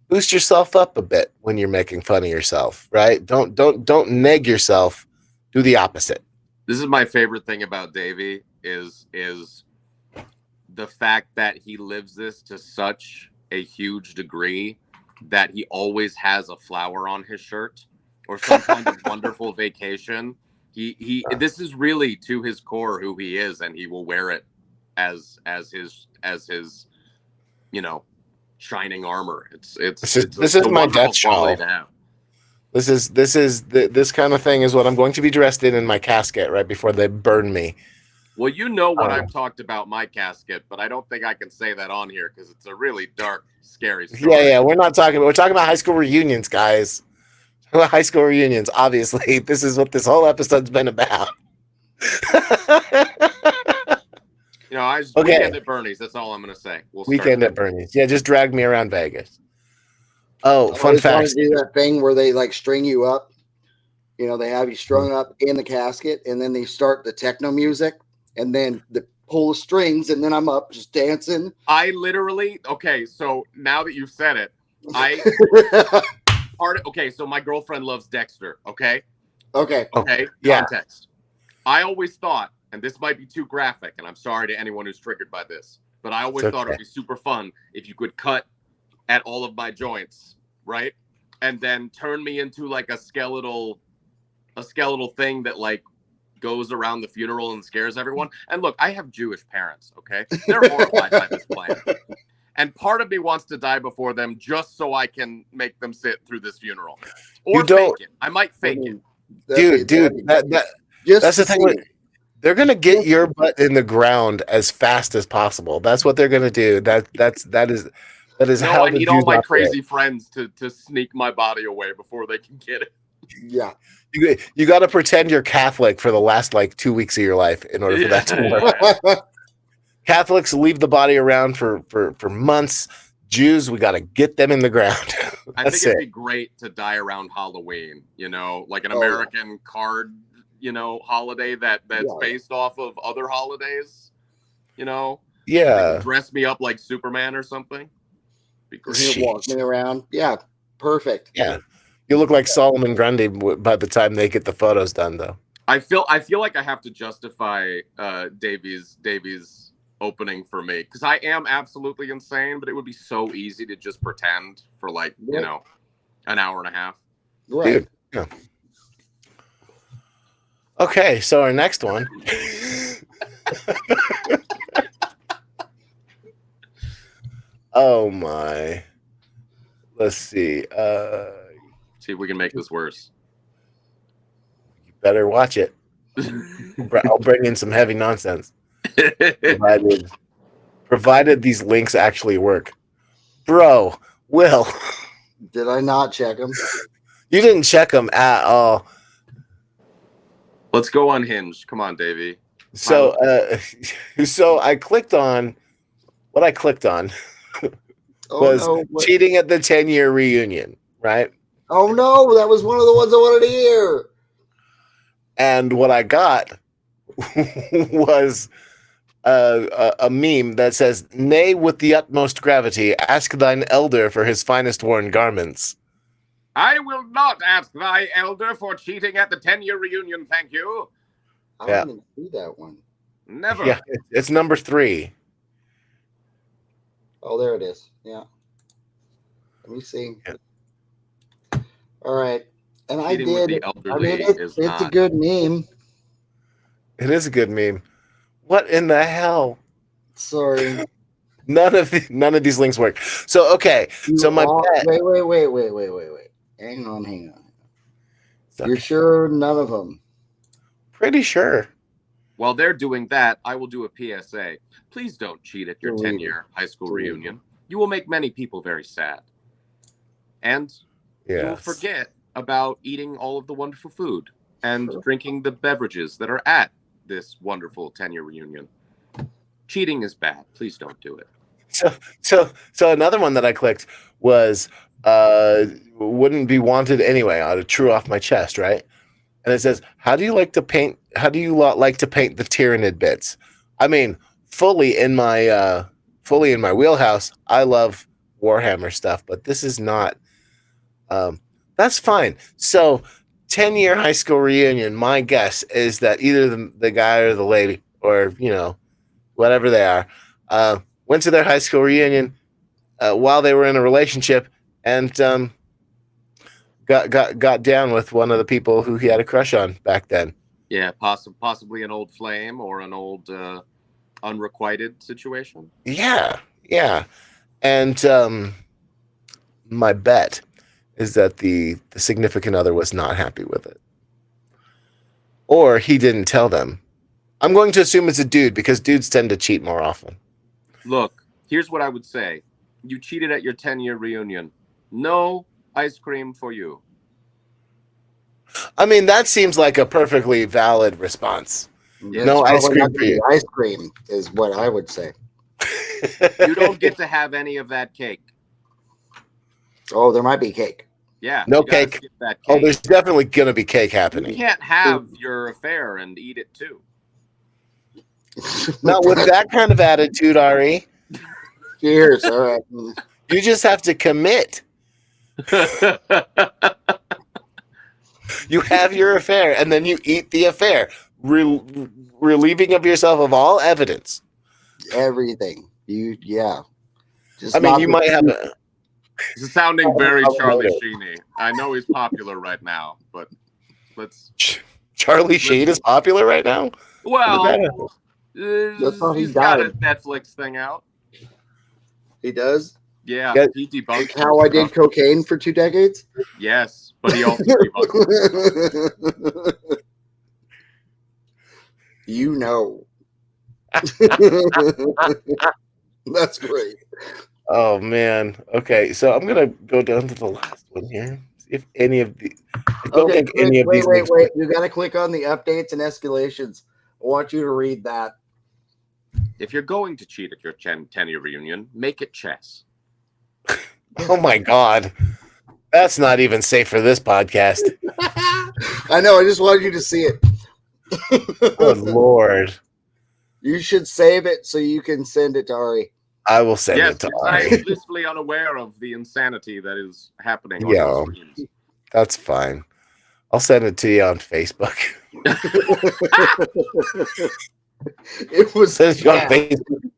boost yourself up a bit when you're making fun of yourself, right? Don't neg yourself. Do the opposite. This is my favorite thing about Davey is the fact that he lives this to such a huge degree that he always has a flower on his shirt or some kind of wonderful vacation. He this is really to his core who he is, and he will wear it as his shining armor. This is a my wonderful death quality shawl. to have. This kind of thing is what I'm going to be dressed in my casket right before they burn me. Well, you know what I've talked about my casket, but I don't think I can say that on here because it's a really dark, scary story. Yeah, we're talking about high school reunions, guys. High school reunions, obviously. This is what this whole episode's been about. Okay. Weekend at Bernie's. That's all I'm going to say. We'll Weekend start at Bernie's. Yeah, just drag me around Vegas. Oh, I fun always want facts. to do that thing where they like string you up. They have you strung up in the casket, and then they start the techno music, and then the pull the strings, and then I'm up just dancing. I literally so now that you've said it, so my girlfriend loves Dexter. Okay. Okay. Yeah. Context. I always thought, and this might be too graphic, and I'm sorry to anyone who's triggered by this, but I always thought it would be super fun if you could cut at all of my joints, right? And then turn me into like a skeletal thing that like goes around the funeral and scares everyone. And look, I have Jewish parents, okay? They're horrified by this plan. And part of me wants to die before them just so I can make them sit through this funeral. Or fake it. I might fake it. Dude, that's the thing. They're gonna get your butt in the ground as fast as possible. That's what they're gonna do. That is no, how I the need Jews all my operate. crazy friends to sneak my body away before they can get it. Yeah. You got to pretend you're Catholic for the last like 2 weeks of your life in order for that to work. Catholics leave the body around for months. Jews, we got to get them in the ground. I think it'd be great to die around Halloween, like an American card, holiday that's based off of other holidays, Yeah. They could dress me up like Superman or something. Be great. Walking around. Yeah. Perfect. Yeah. You look like Solomon Grundy by the time they get the photos done, though. I feel like I have to justify Davies' opening for me because I am absolutely insane, but it would be so easy to just pretend for like an hour and a half. Right. Dude, yeah. Okay, so our next one. Oh my. Let's see. See if we can make this worse. You better watch it. I'll bring in some heavy nonsense. Provided these links actually work. Bro, Will, Did I not check them? you didn't check them at all. Let's go unhinged. Come on, Davey. So, so I clicked on what I clicked on was cheating at the 10-year reunion, right? Oh no, that was one of the ones I wanted to hear. And what I got was a meme that says, "Nay, with the utmost gravity, ask thine elder for his finest worn garments." I will not ask thy elder for cheating at the 10-year reunion, thank you. I don't even see that one. Never. Yeah, it's number 3. Oh, there it is. Yeah. Let me see. Yeah. All right. And Cheating I did. I mean, it's a good meme. It is a good meme. What in the hell? Sorry. None of these links work. So okay. So my bet. Wait. Hang on. Okay. You're sure none of them? Pretty sure. While they're doing that, I will do a PSA. Please don't cheat at your 10-year high school reunion. You will make many people very sad. And you will forget about eating all of the wonderful food and drinking the beverages that are at this wonderful 10-year reunion. Cheating is bad. Please don't do it. So another one that I clicked was wouldn't be wanted anyway. I true off my chest, right? And it says, how do you like to paint the Tyranid bits? I mean, fully in my wheelhouse. I love Warhammer stuff, but this is not. That's fine. So 10-year high school reunion, my guess is that either the guy or the lady, or whatever they are, went to their high school reunion while they were in a relationship, and got down with one of the people who he had a crush on back then. Yeah, possibly an old flame or an old unrequited situation. Yeah. And my bet is that the significant other was not happy with it, or he didn't tell them. I'm going to assume it's a dude because dudes tend to cheat more often. Look, here's what I would say. You cheated at your 10-year reunion. No ice cream for you. I mean, that seems like a perfectly valid response. Yeah, no ice cream for you. Ice cream is what I would say. You don't get to have any of that cake. Oh, there might be cake. Yeah. No cake. That cake. Oh, there's definitely going to be cake happening. You can't have your affair and eat it too. Not with that kind of attitude, Ari. Cheers. All right. You just have to commit. You have your affair, and then you eat the affair, relieving of yourself of all evidence. Everything. Just you might have a... This is sounding very Charlie Sheen-y. I know he's popular right now, but let's... Charlie Sheen is popular right now? Well... That's how he's got a Netflix thing out. He does? Yeah, he debunked how I did cocaine for 2 decades? Yes, but he also debunked That's great. Oh, man. Okay, so I'm going to go down to the last one here. See if any of the... Wait. You got to click on the updates and escalations. I want you to read that. If you're going to cheat at your 10-year reunion, make it chess. Oh my God. That's not even safe for this podcast. I know. I just wanted you to see it. Oh, Lord. You should save it so you can send it to Ari. I will send it to Ari. I'm blissfully unaware of the insanity that is happening on your screens. That's fine. I'll send it to you on Facebook. It was bad.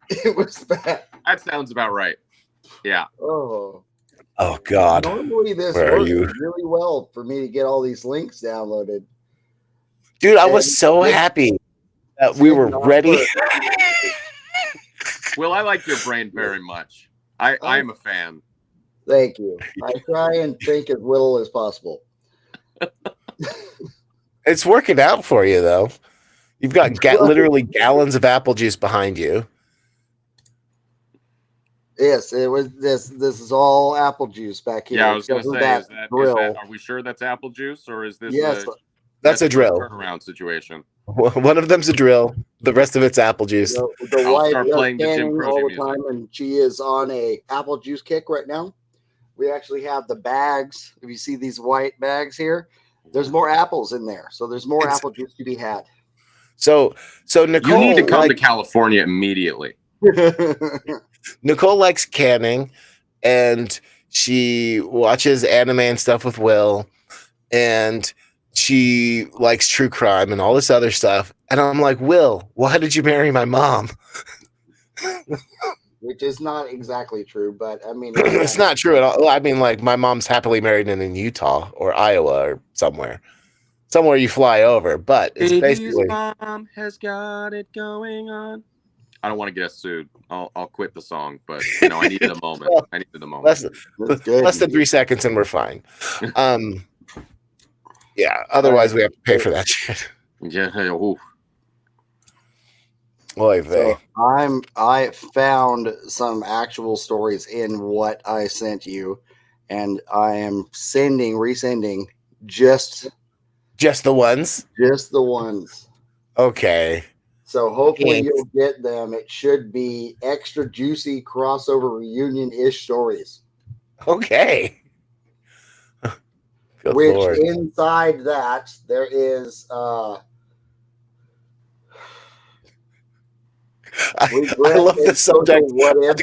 It was bad. That sounds about right. Yeah. Oh God. Normally this works really well for me to get all these links downloaded. Dude, I was so happy that we were ready. Well, I like your brain very much. I'm a fan. Thank you. I try and think as little as possible. It's working out for you, though. You've got literally gallons of apple juice behind you. Yes, it was this. This is all apple juice back here. Yeah, I was gonna except for say, is grill. that? Are we sure that's apple juice, or is this Yes, That's a drill. turnaround situation? One of them's a drill. The rest of it's apple juice. the I'll wife start does playing the Jim canning Croce all the music. time, and she is on a apple juice kick right now. We actually have the bags. If you see these white bags here, there's more apples in there, so there's more apple juice to be had. So Nicole, You need to come to California immediately. Nicole likes canning, and she watches anime and stuff with Will, and she likes true crime and all this other stuff. And I'm like, Will, why did you marry my mom? Which is not exactly true, but I mean, It's not true at all. I mean, like, my mom's happily married in Utah or Iowa or somewhere you fly over. But it's basically, mom has got it going on. I don't want to get us sued. I'll quit the song, but I needed a moment. I needed a moment. Less than 3 seconds and we're fine. Yeah. Otherwise, we have to pay for that shit. Yeah. Ooh. Oy vey. So I found some actual stories in what I sent you, and I am resending just the ones. Just the ones. Okay. So hopefully you'll get them. It should be extra juicy crossover reunion-ish stories. Okay. Good Which Lord. Inside that there is I love the subject. What if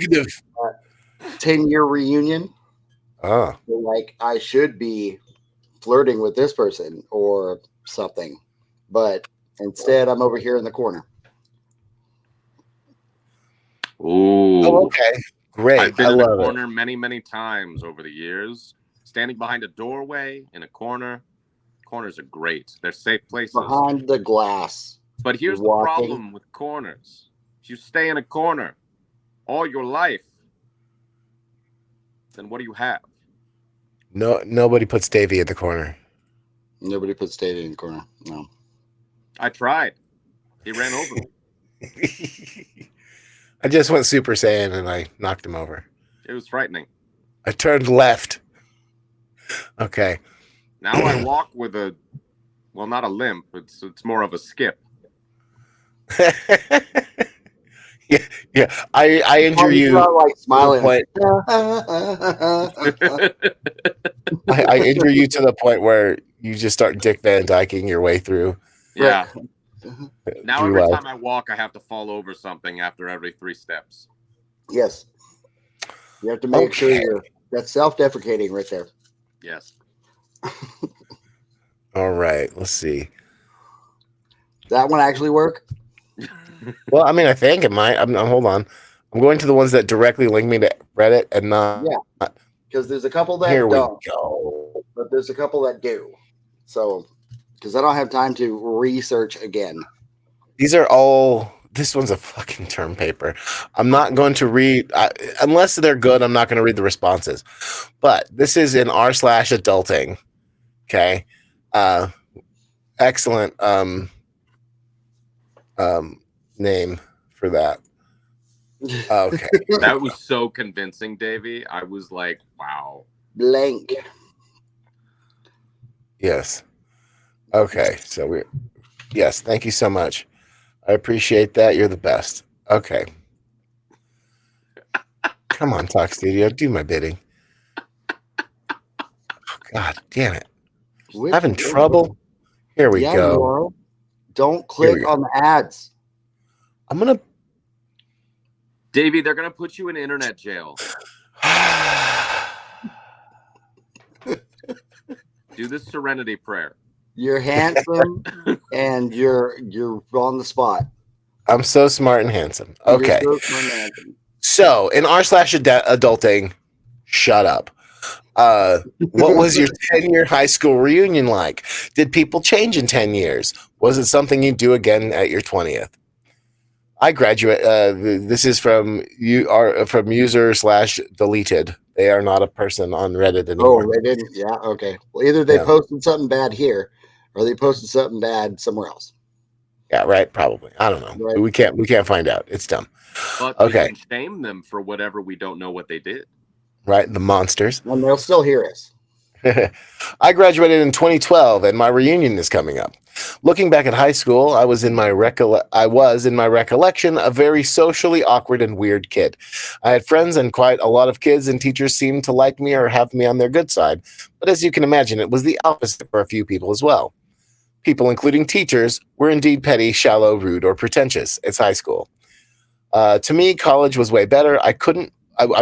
10-year reunion? Oh. So like I should be flirting with this person or something, but instead I'm over here in the corner. Ooh. Oh, okay. Great. I've been I in a love corner many times over the years. Standing behind a doorway in a corner. Corners are great. They're safe places. Behind the glass. But here's the problem with corners. If you stay in a corner all your life, then what do you have? No, nobody puts Davey in the corner. Nobody puts Davey in the corner. No. I tried. He ran over me. I just went Super Saiyan and I knocked him over. It was frightening. I turned left. Okay. Now I walk with not a limp. It's more of a skip. Yeah. I injure you. Like smiling. I injure you to the point where you just start Dick Van Dyking your way through. Yeah. Now every time I walk, I have to fall over something after every 3 steps. Yes. You have to make sure that's self-deprecating right there. Yes. All right. Let's see. That one actually work? Well, I mean, I think it might. Hold on. I'm going to the ones that directly link me to Reddit and not. Yeah. Because there's a couple that Here don't. we go. But there's a couple that do. So, because I don't have time to research again. These are all. This one's a fucking term paper. I'm not going to read unless they're good. I'm not going to read the responses. But this is in r/adulting. Okay. Excellent name for that. Okay. That was so convincing, Davey. I was like, wow. Blank. Yes. Okay. So yes. Thank you so much. I appreciate that. You're the best. Okay. Come on, Talk Studio. Do my bidding. Oh, God damn it. Having trouble? Here we go. Don't click on the ads. I'm going to. Davey, they're going to put you in internet jail. Do this serenity prayer. You're handsome and you're on the spot. I'm so smart and handsome. Okay. So in r/adulting, shut up. What was your 10-year high school reunion like? Did people change in 10 years? Was it something you do again at your 20th? I graduate. This is from user/deleted. They are not a person on Reddit anymore. Oh, they didn't. Yeah. Okay. Well, either they posted something bad here, or they posted something bad somewhere else. Yeah, right. Probably. I don't know. Right. We can't find out. It's dumb. But we Okay. can shame them for whatever we don't know what they did. Right. The monsters. And they'll still hear us. I graduated in 2012, and my reunion is coming up. Looking back at high school, I was in my recollection a very socially awkward and weird kid. I had friends, and quite a lot of kids and teachers seemed to like me or have me on their good side. But as you can imagine, it was the opposite for a few people as well. People, including teachers, were indeed petty, shallow, rude, or pretentious. It's high school. To me, college was way better. I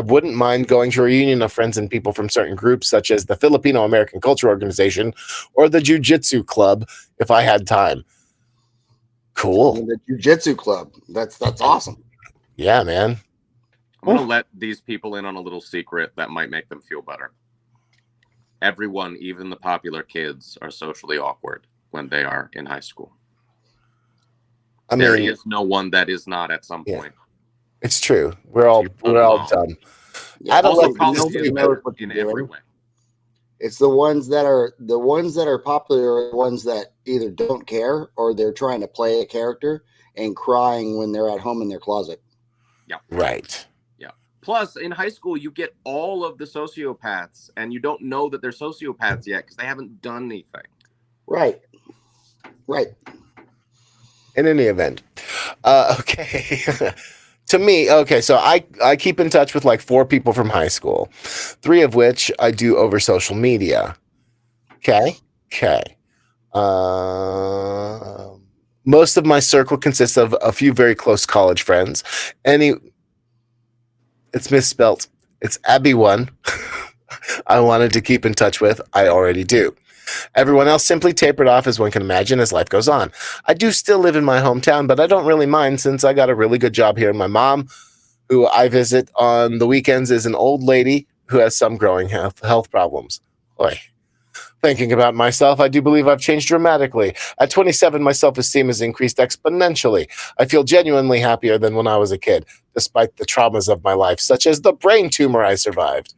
wouldn't mind going to a reunion of friends and people from certain groups, such as the Filipino American Culture Organization or the Jiu-Jitsu Club, if I had time. Cool. And the Jiu-Jitsu Club. That's awesome. Yeah, man. I'm going to let these people in on a little secret that might make them feel better. Everyone, even the popular kids, are socially awkward when they are in high school. There is no one that is not at some point. It's true. We're all dumb. Yeah, Also, college is better in every way. It's the ones that are popular are the ones that either don't care or they're trying to play a character and crying when they're at home in their closet. Yeah. Right. Yeah. Plus, in high school, you get all of the sociopaths, and you don't know that they're sociopaths yet because they haven't done anything. Right. Right. In any event. Okay. To me, okay, so I keep in touch with like 4 people from high school, 3 of which I do over social media. Okay. Most of my circle consists of a few very close college friends. It's misspelt. It's Abby one. I wanted to keep in touch with. I already do. Everyone else simply tapered off, as one can imagine, as life goes on. I do still live in my hometown, but I don't really mind since I got a really good job here. My mom, who I visit on the weekends, is an old lady who has some growing health problems. Boy. Thinking about myself, I do believe I've changed dramatically. At 27, my self-esteem has increased exponentially. I feel genuinely happier than when I was a kid, despite the traumas of my life, such as the brain tumor I survived.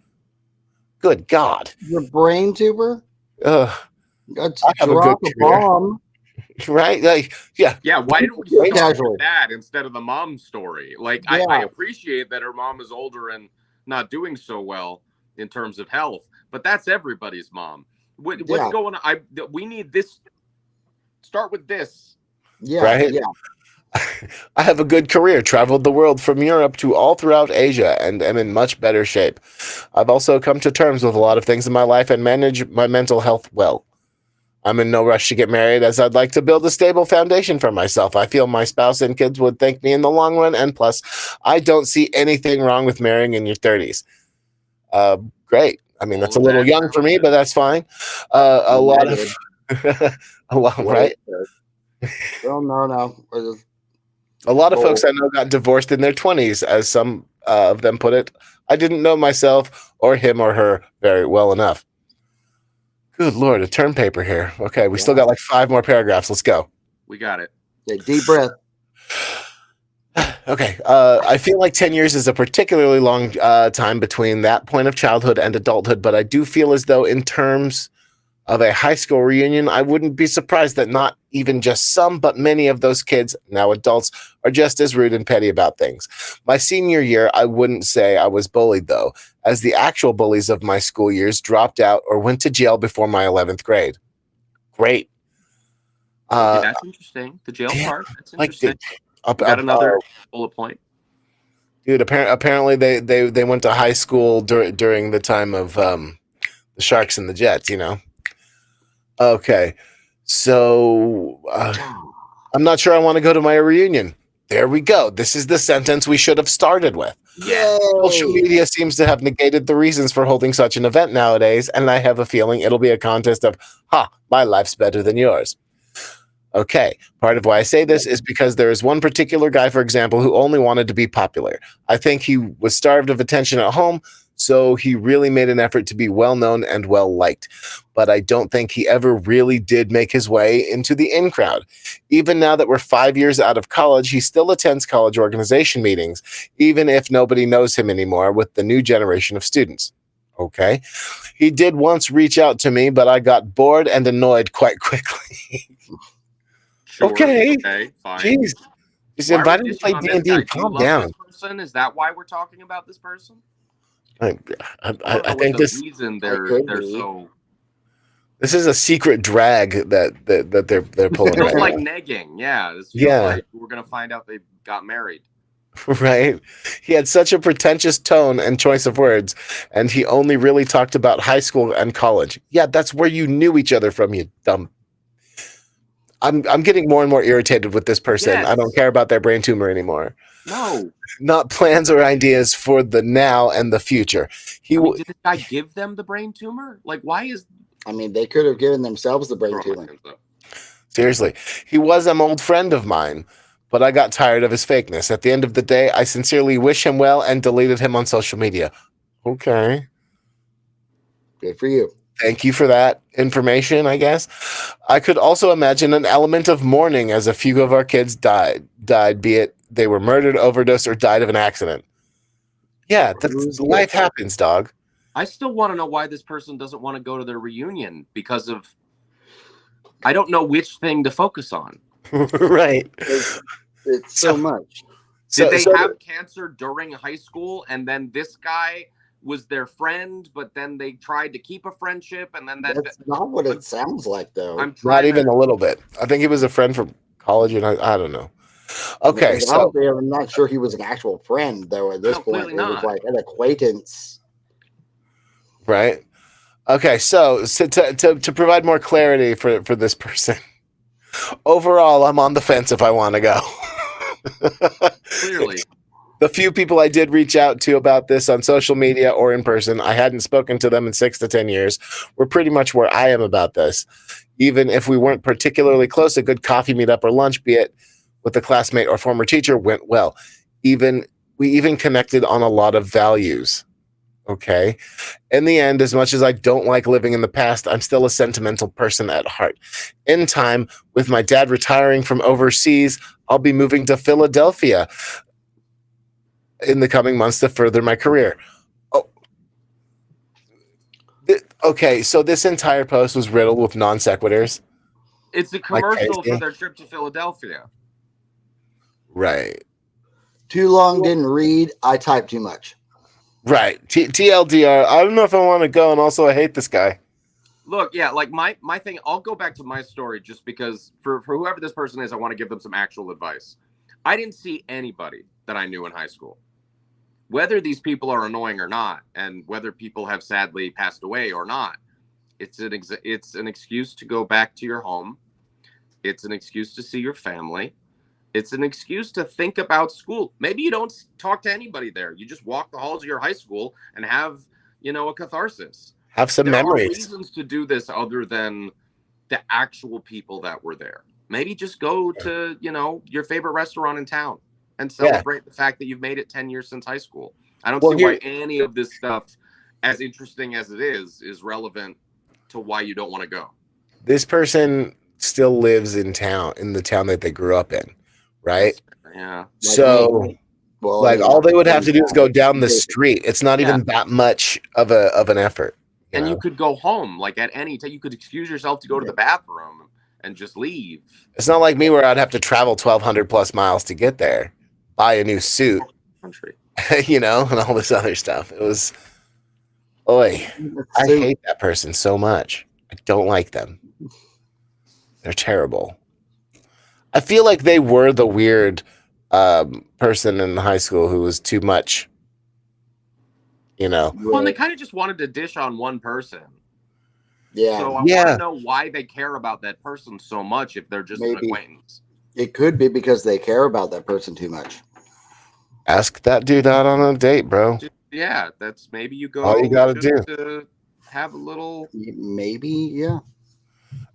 Good God. Your brain tumor? That's I have a good bomb. Right? Like, yeah. Yeah, why didn't we start with that instead of the mom story? Like, yeah. I appreciate that her mom is older and not doing so well in terms of health, but that's everybody's mom. What's going on? We need this. Start with this. Yeah, right? Yeah. I have a good career, traveled the world from Europe to all throughout Asia, and am in much better shape. I've also come to terms with a lot of things in my life and manage my mental health well. I'm in no rush to get married, as I'd like to build a stable foundation for myself. I feel my spouse and kids would thank me in the long run, and plus, I don't see anything wrong with marrying in your 30s. Great. I mean, that's a little young for me, but that's fine. A lot, right? Well, no. A lot of folks I know got divorced in their 20s, as some of them put it. I didn't know myself or him or her very well enough. Good Lord, a term paper here. Okay, we still got like 5 more paragraphs. Let's go. We got it. Okay, deep breath. Okay, I feel like 10 years is a particularly long time between that point of childhood and adulthood, but I do feel as though in terms of a high school reunion, I wouldn't be surprised that not even just some, but many of those kids, now adults, are just as rude and petty about things. My senior year, I wouldn't say I was bullied, though, as the actual bullies of my school years dropped out or went to jail before my 11th grade. Great. That's interesting. The jail part, that's interesting. Got another bullet point. Dude, apparently they went to high school during the time of the Sharks and the Jets, you know? Okay, so I'm not sure I want to go to my reunion. There we go. This is the sentence we should have started with. Yeah. Social media seems to have negated the reasons for holding such an event nowadays, and I have a feeling it'll be a contest of, my life's better than yours. Okay, part of why I say this is because there is one particular guy, for example, who only wanted to be popular. I think he was starved of attention at home, so he really made an effort to be well-known and well-liked. But I don't think he ever really did make his way into the in crowd. Even now that we're 5 years out of college, he still attends college organization meetings, even if nobody knows him anymore with the new generation of students. Okay. He did once reach out to me, but I got bored and annoyed quite quickly. Sure. Okay. Okay. Fine. Jeez. He's Why are we invited to dishing play on this D&D. guy? Do you Calm love this down. person? Is that why we're talking about this person? I, I I, don't I know what think the this reason It could they're be. so. is a secret drag that they're pulling Feels right like now. negging. Yeah, this feels Yeah. like we're gonna find out they got married. Right? He had such a pretentious tone and choice of words, and he only really talked about high school and college. Yeah, that's where you knew each other from, you dumb. I'm getting more and more irritated with this person. I don't Yes. care about their brain tumor anymore. No. Not plans or ideas for the now and the future. I mean, did this guy give them the brain tumor? Like, why is I mean, they could have given themselves the brain throwing my tumor. hands up. Seriously, he was an old friend of mine, but I got tired of his fakeness. At the end of the day, I sincerely wish him well and deleted him on social media. Okay. Good for you. Thank you for that information, I guess. I could also imagine an element of mourning as a few of our kids died, be it they were murdered, overdosed, or died of an accident. Yeah, that's life happens, dog. I still want to know why this person doesn't want to go to their reunion because of. I don't know which thing to focus on. Right. It's so much. Did they have cancer during high school, and then this guy was their friend, but then they tried to keep a friendship, and then That's not what it sounds like, though. I'm Not trying even to. a little bit. I think he was a friend from college, and I don't know. Okay, Because so honestly, I'm not sure he was an actual friend, though. At this No, point, clearly it was not. like an acquaintance. right. Okay, so to provide more clarity for this person, overall, I'm on the fence if I want to go. Clearly. The few people I did reach out to about this on social media or in person, I hadn't spoken to them in 6 to 10 years, were pretty much where I am about this. Even if we weren't particularly close, a good coffee meetup or lunch, be it with a classmate or former teacher, went well. We even connected on a lot of values. Okay. In the end, as much as I don't like living in the past, I'm still a sentimental person at heart. In time, with my dad retiring from overseas, I'll be moving to Philadelphia in the coming months to further my career. Oh, okay. So this entire post was riddled with non sequiturs. It's a commercial for their trip to Philadelphia. Right. Too long, didn't read. I typed too much. Right. TLDR. I don't know if I want to go, and also I hate this guy. Look, yeah, like my thing, I'll go back to my story just because for whoever this person is, I want to give them some actual advice. I didn't see anybody that I knew in high school. Whether these people are annoying or not, and whether people have sadly passed away or not, it's an excuse to go back to your home. It's an excuse to see your family. It's an excuse to think about school. Maybe you don't talk to anybody there. You just walk the halls of your high school and have, a catharsis. Have some There memories. are reasons to do this other than the actual people that were there. Maybe just go to, your favorite restaurant in town and celebrate the fact that you've made it 10 years since high school. I don't see why any of this stuff, as interesting as it is relevant to why you don't want to go. This person still lives in the town that they grew up in, right? Yeah. So, all they would have to do is go down the street. It's not even that much of an effort. And you could go home, like at any time. You could excuse yourself to go to the bathroom and just leave. It's not like me where I'd have to travel 1,200 plus miles to get there, buy a new suit, and all this other stuff. It was, I hate that person so much. I don't like them. They're terrible. I feel like they were the weird person in high school who was too much. Well, and they kind of just wanted to dish on one person. Yeah. So I want to know why they care about that person so much if they're just an acquaintance. It could be because they care about that person too much. Ask that dude out on a date, bro. Yeah, that's maybe you go. All you gotta do to have a little. Maybe, yeah.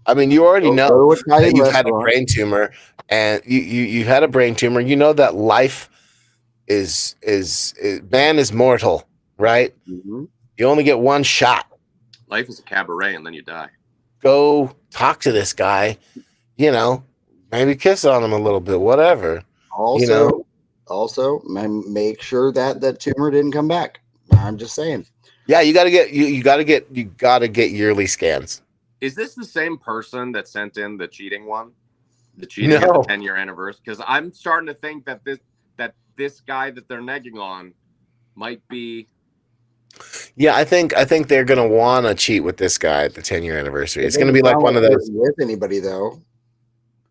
I mean, you already know that you've had a brain tumor, and you've had a brain tumor. You know that life is man is mortal, right? Mm-hmm. You only get one shot. Life is a cabaret, and then you die. Go talk to this guy. Maybe kiss on him a little bit, whatever. Also, make sure that tumor didn't come back. I'm just saying. Yeah, you gotta get yearly scans. Is this the same person that sent in the cheating one? The cheating at the No. 10-year anniversary? Because I'm starting to think that this guy that they're negging on might be. Yeah, I think they're gonna want to cheat with this guy at the 10-year anniversary. It It's gonna doesn't be like sound one of they're those. with anybody though.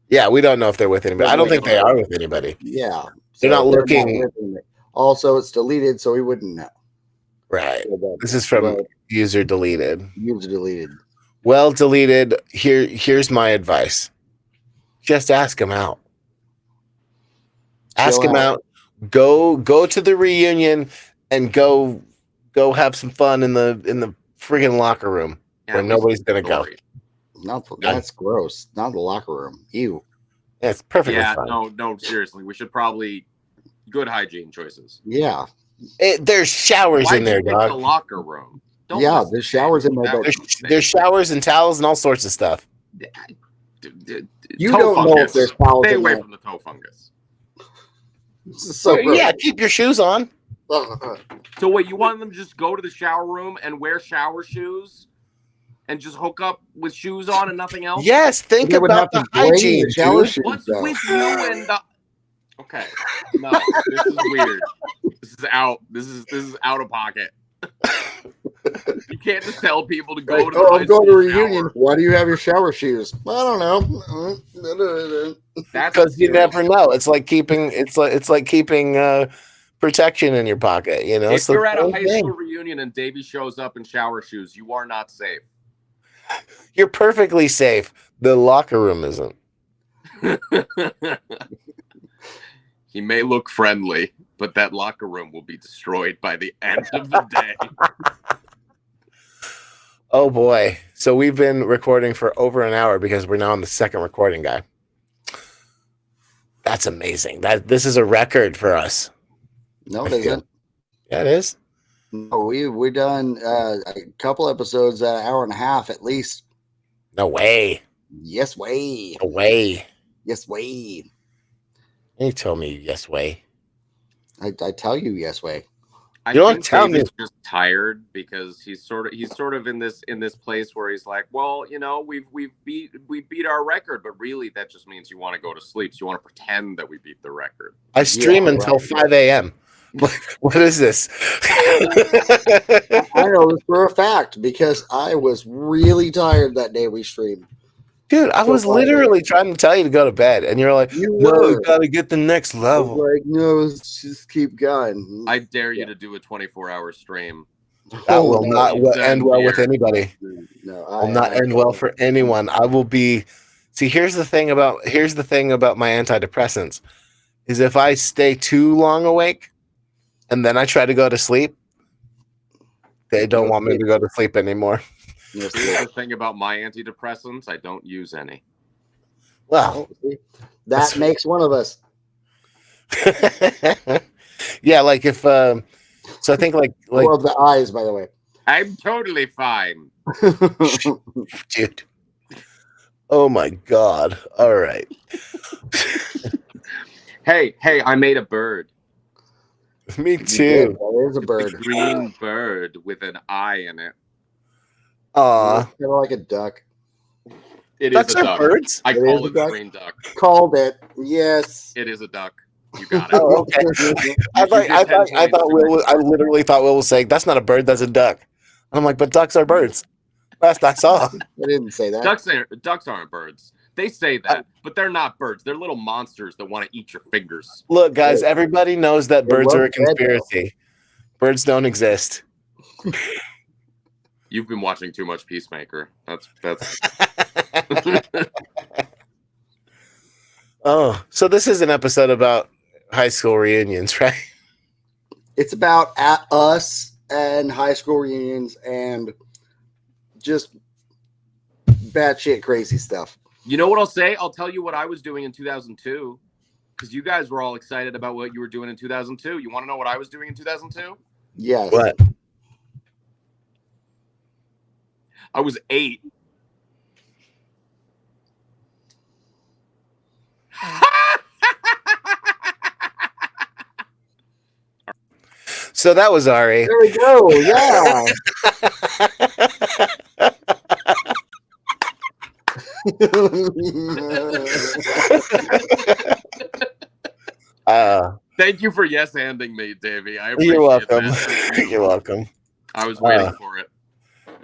Yeah, we don't know if they're with anybody. I don't think they are with anybody. Yeah, They're not looking. with anybody. Also, it's deleted, so we wouldn't know. Right. So This is from user deleted. user deleted. Well, deleted. Here's my advice. Just ask him out. Ask him out. Go to the reunion and go have some fun in the friggin' locker room where nobody's gonna go. That's gross. Not the locker room. Ew. Yeah, it's perfectly fine. No, seriously. We should probably good hygiene choices. Yeah. There's showers in there, dog. The locker room. There's showers in there. There's showers and towels and all sorts of stuff. You don't know if there's towels. Stay away from the toe fungus. So yeah, keep your shoes on. So wait, you want them to just go to the shower room and wear shower shoes and just hook up with shoes on and nothing else? Yes, think about the hygiene, dude. What's with you and the... Okay, no, this is weird. This is out. This is out of pocket. You can't just tell people to go to. I'm going to a reunion. Why do you have your shower shoes? I don't know. That's because you never know. It's like keeping protection in your pocket. You know, if you're at a high school reunion and Davey shows up in shower shoes, you are not safe. You're perfectly safe. The locker room isn't. He may look friendly, but that locker room will be destroyed by the end of the day. Oh boy. So we've been recording for over an hour because we're now on the second recording, guy. That's amazing. This is a record for us. No, it isn't. Yeah, it is. No, we done a couple episodes an hour and a half at least. No way. Yes way. No way. Yes way. You tell me yes way. I tell you yes way. I think David's just tired because he's sort of in this place where he's like, well, you know, we beat our record, but really that just means you want to go to sleep. So you want to pretend that we beat the record. I stream until 5 a.m. What is this? I know this for a fact because I was really tired that day we streamed. Dude, I was literally trying to tell you to go to bed, and you're like, no, you got to get the next level. Like, no, let's just keep going. I dare you to do a 24-hour stream. That will not end well with anybody. No, will not end well for anyone. I will be. See, here's the thing about my antidepressants is if I stay too long awake, and then I try to go to sleep, they don't want me to go to sleep anymore. Here's the thing about my antidepressants, I don't use any. Well, that makes one of us. Yeah, like if so I think like of the eyes, by the way. I'm totally fine. Dude. Oh my god. All right. Hey, I made a bird. Me too. There's a bird. A green bird with an eye in it. Aw. Kind of like a duck. Ducks is a duck. Birds? I call it a green duck. Called it. Yes. It is a duck. You got it. Oh, okay. I literally thought Will was saying that's not a bird, that's a duck. And I'm like, but ducks are birds. Last I saw. I didn't say that. Ducks aren't birds. They say that, but they're not birds. They're little monsters that want to eat your fingers. Look, guys, everybody knows that birds are a conspiracy. Birds don't exist. You've been watching too much Peacemaker. That's Oh, so this is an episode about high school reunions, right? It's about us and high school reunions and just batshit crazy stuff. You know what I'll say? I'll tell you what I was doing in 2002 because you guys were all excited about what you were doing in 2002. You want to know what I was doing in 2002? Yes. What? I was 8. So that was Ari. There we go. Yeah. Thank you for yes-handing me, Davey. I appreciate You're welcome. that. You're welcome. I was waiting for it.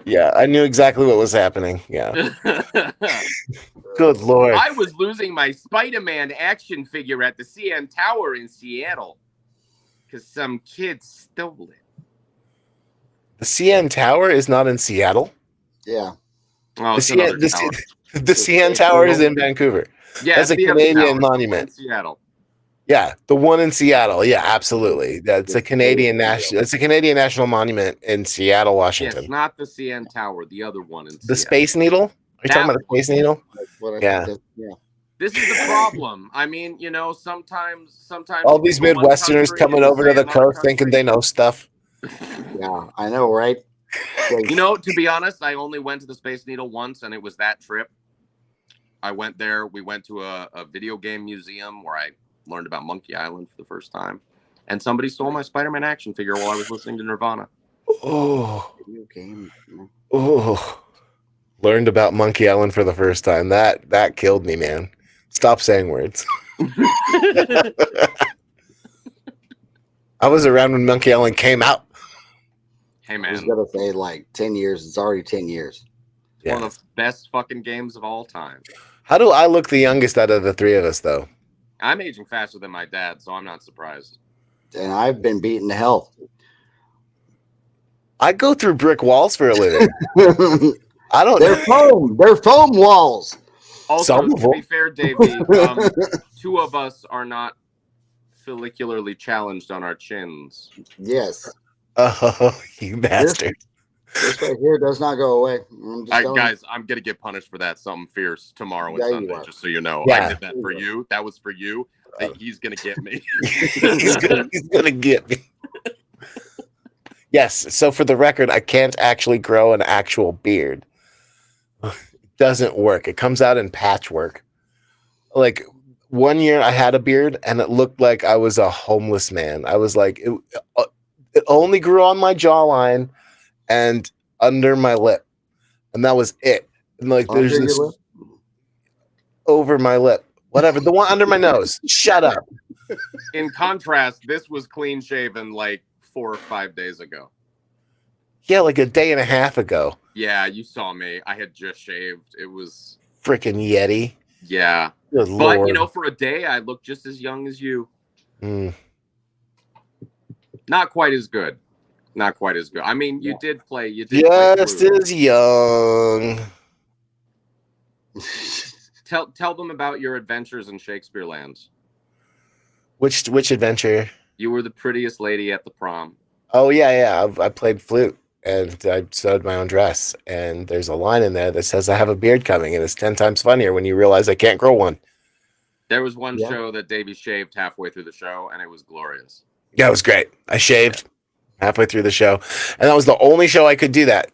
Yeah, I knew exactly what was happening. Yeah. Good Lord. I was losing my Spider-Man action figure at the CN Tower in Seattle because some kid stole it. The CN Tower is not in Seattle. Yeah. Oh, it's The another CN, tower. the CN Tower is in Vancouver. Yeah, that's a the Canadian tower, monument. in Seattle. Yeah, the one in Seattle. Yeah, absolutely. That's a Canadian national. It's a Canadian national monument in Seattle, Washington. Yes, not the CN Tower, the other one in The Seattle. Space Needle. Are you talking about the Space Needle? Yeah. This is the problem. I mean, you know, sometimes all these Midwesterners coming over to the coast thinking they know stuff. Yeah, I know, right? You know, to be honest, I only went to the Space Needle once, and it was that trip. I went there. We went to a video game museum where I learned about Monkey Island for the first time, and somebody stole my Spider-Man action figure while I was listening to Nirvana. Oh, video game. Oh, learned about Monkey Island for the first time. That killed me, man. Stop saying words. I was around when Monkey Island came out. Hey, man. I was gonna say like 10 years. It's already 10 years. It's one of the best fucking games of all time. How do I look the youngest out of the three of us, though? I'm aging faster than my dad, so I'm not surprised. And I've been beaten to hell. I go through brick walls for a living. I don't. They're foam. They're foam walls. Also, to be fair, Davey, two of us are not follicularly challenged on our chins. Yes. Oh, you bastard. This right here does not go away. Guys, I'm going to get punished for that. Something fierce tomorrow and Sunday, just so you know. Yeah. I did that for you. That was for you. He's going to get me. he's gonna get me. Yes. So for the record, I can't actually grow an actual beard. It doesn't work. It comes out in patchwork. Like one year I had a beard and it looked like I was a homeless man. I was like, it only grew on my jawline and under my lip. And that was it. And like there's this over my lip. Whatever. The one under my nose. Shut up. In contrast, this was clean shaven like 4 or 5 days ago. Yeah, like a day and a half ago. Yeah, you saw me. I had just shaved. It was freaking Yeti. Yeah. Good but Lord. You know, for a day I looked just as young as you. Mm. Not quite as good. Not quite as good. I mean, you did play. You did just play as young. Tell them about your adventures in Shakespeare Land. Which adventure? You were the prettiest lady at the prom. Oh yeah. I played flute and I sewed my own dress. And there's a line in there that says I have a beard coming, and it's 10 times funnier when you realize I can't grow one. There was one show that Davey shaved halfway through the show, and it was glorious. Yeah, it was great. I shaved halfway through the show, and that was the only show I could do that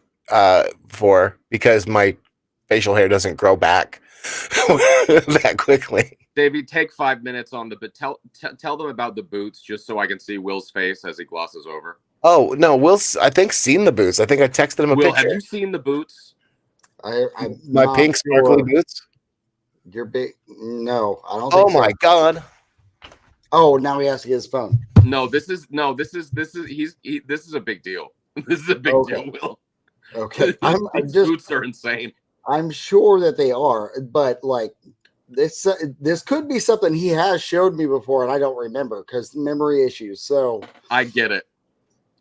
for, because my facial hair doesn't grow back that quickly. Davey, take 5 minutes on but tell them about the boots, just so I can see Will's face as he glosses over. Oh no, Will's I think seen the boots. I think I texted him a Will, picture. have you seen the boots? My pink sparkly boots. You're big. No, I don't. Oh my God. Oh, now he has to get his phone. This is a big deal. This is a big deal, Will. Okay. These boots are insane. I'm sure that they are, but like this could be something he has showed me before and I don't remember because memory issues. So I get it.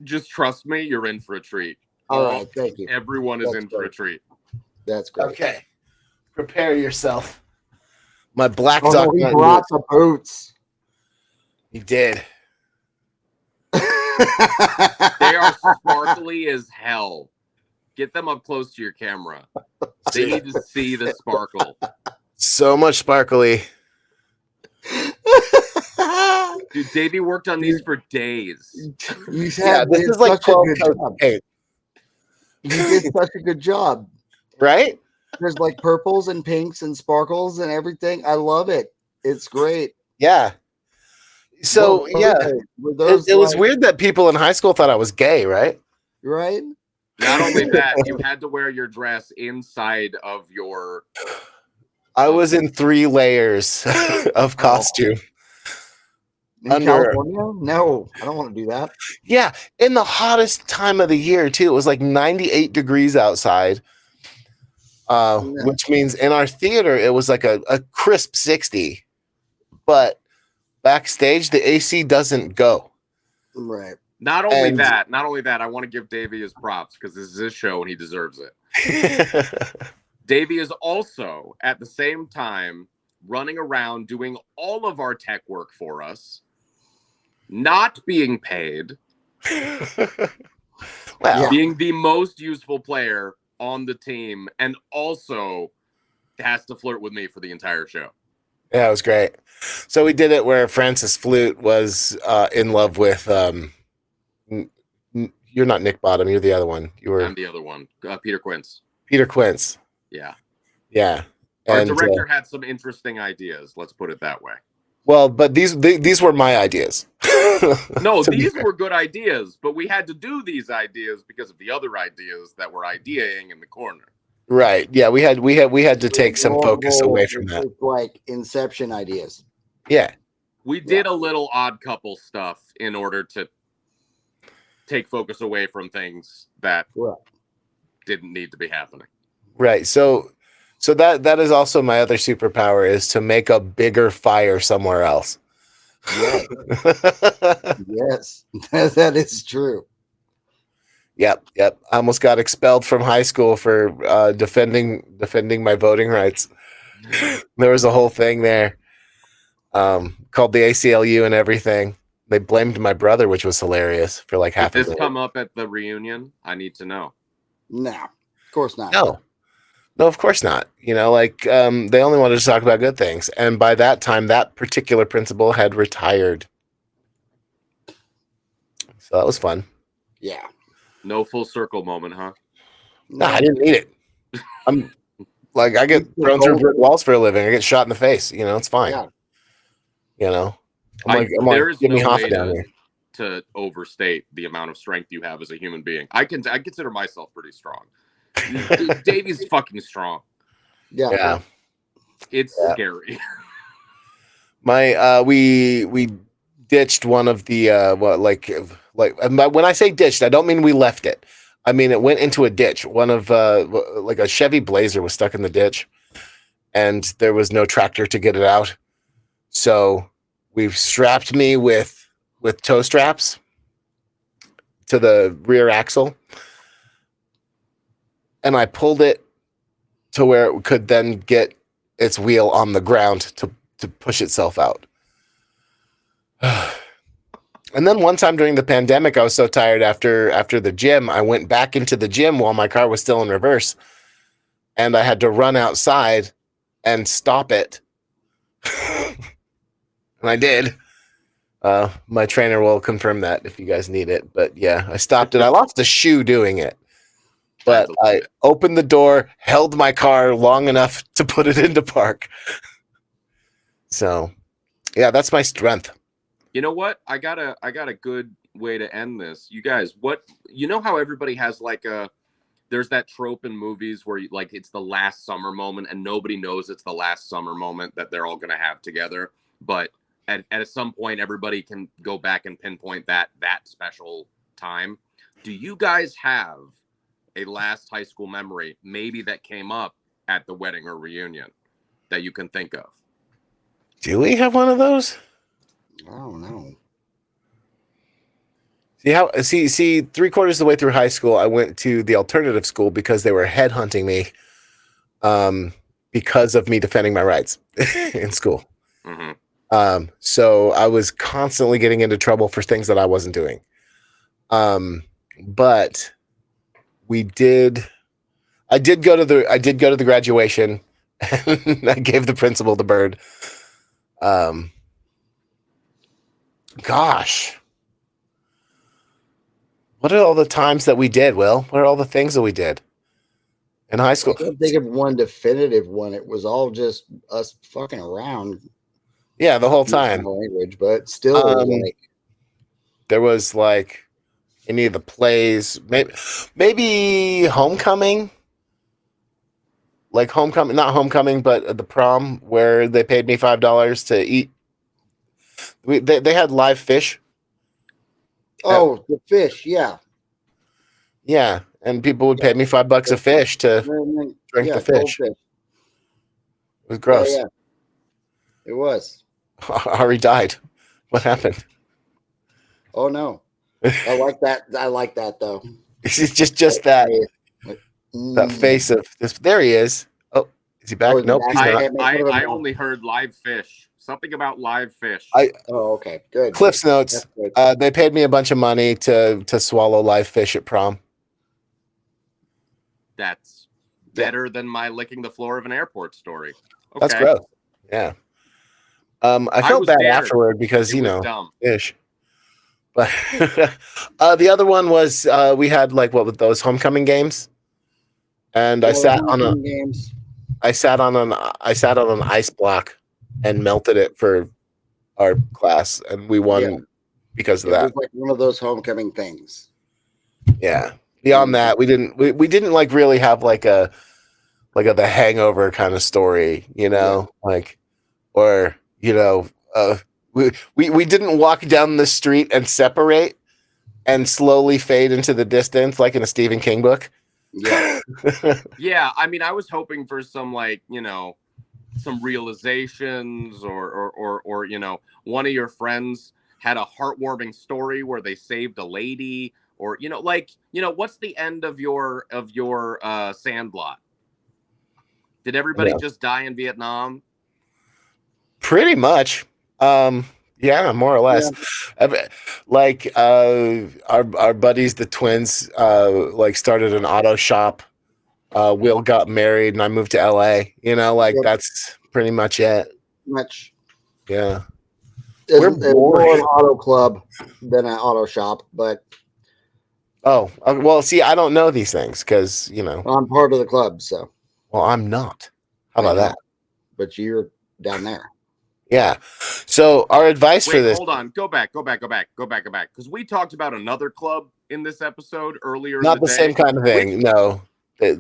Just trust me, you're in for a treat. All right, thank you. Everyone is in for a treat. That's great. Okay. Prepare yourself. My black dog. He brought the boots. He did. They are sparkly as hell. Get them up close to your camera. They need to see the sparkle. So much sparkly. Dude, Davey worked on these for days. This is like 12 coats of paint. You did such a good job. Right? There's like purples and pinks and sparkles and everything. I love it. It's great. Yeah. So Were yeah, they- were those it was like- weird that people in high school thought I was gay, right? right? Not only that, you had to wear your dress inside of your. I was in 3 layers of costume. In Under- California? No, I don't want to do that. Yeah, in the hottest time of the year too. It was like 98 degrees outside. Which means in our theater it was like a crisp 60. But backstage the AC doesn't go. Right. Not only that, I want to give Davey his props because this is his show and he deserves it. Davey is also at the same time running around doing all of our tech work for us, not being paid, Well, being the most useful player on the team, and also has to flirt with me for the entire show. yeah, it was great. So we did it where Francis Flute was in love with you're not Nick Bottom, you're the other one. I'm the other one, Peter Quince. Peter Quince. Yeah. Our director had some interesting ideas. Let's put it that way. Well, but these were my ideas. No, these were good ideas, but we had to do these ideas because of the other ideas that were ideating in the corner. Right. Yeah, we had to take some focus away from that. It's like Inception ideas. Yeah. We did a little odd couple stuff in order to take focus away from things that didn't need to be happening. Right. So that is also my other superpower, is to make a bigger fire somewhere else. Yes. Yes, that is true. Yep. I almost got expelled from high school for defending my voting rights. There was a whole thing there called the ACLU and everything. They blamed my brother, which was hilarious, for like half. Did this come up at the reunion? I need to know. No, of course not. No, of course not. You know, like they only wanted to talk about good things. And by that time, that particular principal had retired. So that was fun. Yeah. No full circle moment, huh? No, I didn't need it. I'm like, I get thrown through brick walls for a living. I get shot in the face. You know, it's fine. Yeah. You know, there is give me no Hoffa way down here. to overstate the amount of strength you have as a human being. I consider myself pretty strong. Davey's fucking strong. Yeah. It's scary. We ditched one of the when I say ditched, I don't mean we left it. I mean it went into a ditch. One of like a Chevy Blazer was stuck in the ditch, and there was no tractor to get it out. So we've strapped me with tow straps to the rear axle, and I pulled it to where it could then get its wheel on the ground to push itself out. And then one time during the pandemic, I was so tired after the gym, I went back into the gym while my car was still in reverse, and I had to run outside and stop it. And I did. My trainer will confirm that if you guys need it. But yeah, I stopped it. I lost a shoe doing it. But I opened the door, held my car long enough to put it into park. So, yeah, that's my strength. You know what? I got a good way to end this. You guys, you know how everybody has there's that trope in movies where it's the last summer moment and nobody knows it's the last summer moment that they're all going to have together. But at some point, everybody can go back and pinpoint that special time. Do you guys have a last high school memory, maybe that came up at the wedding or reunion, that you can think of? Do we have one of those? I don't know. See, 3/4 of the way through high school, I went to the alternative school because they were headhunting me, because of me defending my rights in school. Mm-hmm. So I was constantly getting into trouble for things that I wasn't doing. But I did go to the graduation, and I gave the principal the bird. Gosh, what are all the times that we did, Will? What are all the things that we did in high school? I can't think of one definitive one. It was all just us fucking around. Yeah, the whole use my time. language, but still, like, There was like any of the plays, maybe Homecoming, like Homecoming, not Homecoming, but the prom where they paid me $5 to eat. They had live fish. oh, the fish, yeah, Yeah, and people would yeah, pay me $5 a fish to drink the yeah, cold fish. fish. It was Yeah, gross. yeah, it was. Ari died. What happened? Oh no, I like that. I like that though. It's just that Like, face of this. There he is. Oh, is he Oh, back? is it Nope, he's back? I not. can't make fun of him I now. only heard live fish. Something about live fish. Oh, okay, good. Cliff's notes. That's good. They paid me a bunch of money to swallow live fish at prom. That's better than my licking the floor of an airport story. Okay. That's gross. Yeah. I felt was bad scared. afterward because It was dumb. fish. But the other one was we had like what with those homecoming games, and I sat on an ice block and melted it for our class, and we won because of It that. was like one of those homecoming things. Yeah. Beyond that, we didn't like really have like a the Hangover kind of story, like, or we didn't walk down the street and separate and slowly fade into the distance like in a Stephen King book. Yeah. Yeah, I mean, I was hoping for some like, some realizations or one of your friends had a heartwarming story where they saved a lady or what's the end of your Sandlot? Did everybody just die in Vietnam? Pretty much. Yeah, more or less. Yeah. Like our buddies, the twins, like started an auto shop. Will got married and I moved to LA. That's pretty much it. Much. Yeah. It's more an auto club than an auto shop, but oh, well, see, I don't know these things because I'm part of the club, so. Well, I'm not. How about that? But you're down there. Yeah. So our advice for this. Hold on. Go back. Because we talked about another club in this episode earlier. Not the same kind of thing. No. They're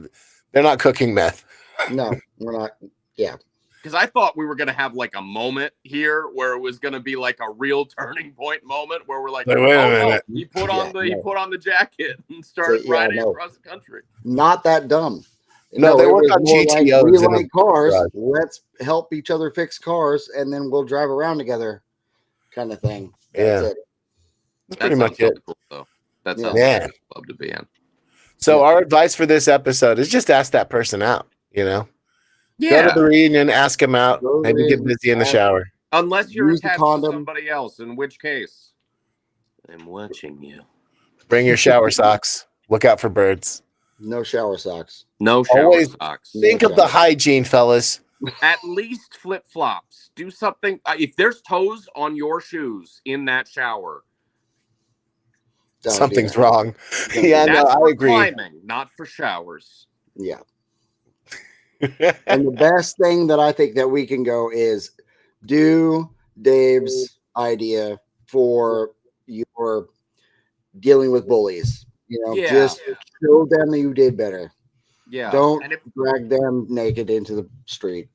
not cooking meth. No, we're not. Yeah. Because I thought we were going to have like a moment here where it was going to be like a real turning point moment where we're like, wait a minute. No, he put on the jacket and started riding across the country. Not that dumb. No, they work on GTOs. We like cars. Let's help each other fix cars, and then we'll drive around together, kind of thing. That's it. That's pretty much it. Cool, though. That sounds like a club to be in. So our advice for this episode is just ask that person out. Yeah. Go to the reunion, ask him out. Maybe get busy in the shower. Unless you're attached to somebody else, in which case, I'm watching you. Bring your shower socks. Look out for birds. No shower socks. No shower socks. Think of the hygiene, fellas. At least flip-flops. Do something. If there's toes on your shoes in that shower, something's wrong. Yeah, that's I agree. Climbing, not for showers. Yeah. And the best thing that I think that we can go is do Dave's idea for your dealing with bullies. Just show them that you did better. Yeah. Don't drag them naked into the street.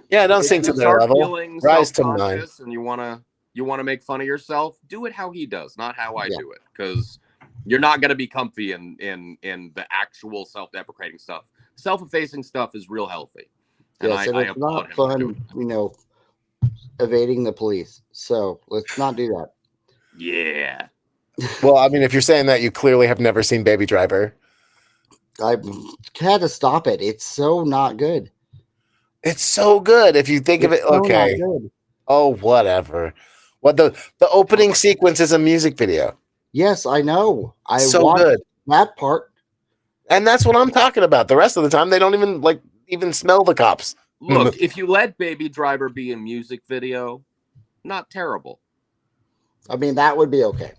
Yeah, don't sink to their level. Rise to mine. And you wanna make fun of yourself, do it how he does, not how I do it. Because you're not gonna be comfy in the actual self-deprecating stuff. Self-effacing stuff is real healthy. And it's not fun, evading the police. So let's not do that. Yeah. Well, I mean, if you're saying that, you clearly have never seen Baby Driver. I had to stop it. It's so not good. It's so good if you think of it. Okay. Oh, whatever. What the opening sequence is a music video. Yes, I know. I watched good. That part. And that's what I'm talking about. The rest of the time, they don't even smell the cops. Look, if you let Baby Driver be a music video, not terrible. I mean, that would be okay.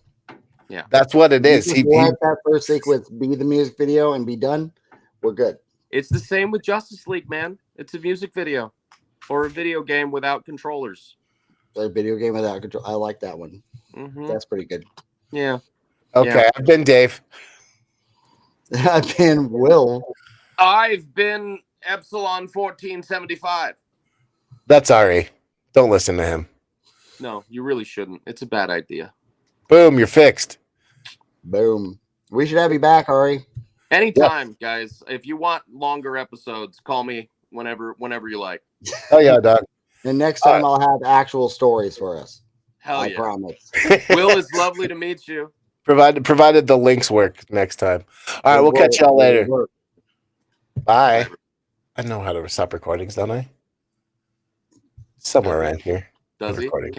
Yeah, that's what it is. He let that first sequence be the music video and be done. We're good. It's the same with Justice League, man. It's a music video or a video game without controllers. A video game without control. I like that one. Mhm. That's pretty good. Yeah. Okay, Yeah. I've been Dave. I've been Will. I've been Epsilon 1475. That's Ari. Don't listen to him. No, you really shouldn't. It's a bad idea. Boom, you're fixed. Boom. We should have you back, Ari. Anytime, guys. If you want longer episodes, call me whenever you like. Oh yeah, dog. And next time I'll have actual stories for us. Hell I yeah. promise. Will, it's lovely to meet you. Provided the links work next time. All right, we'll catch y'all later. Bye. I know how to stop recordings, don't I? Somewhere around here. Does he? Recording.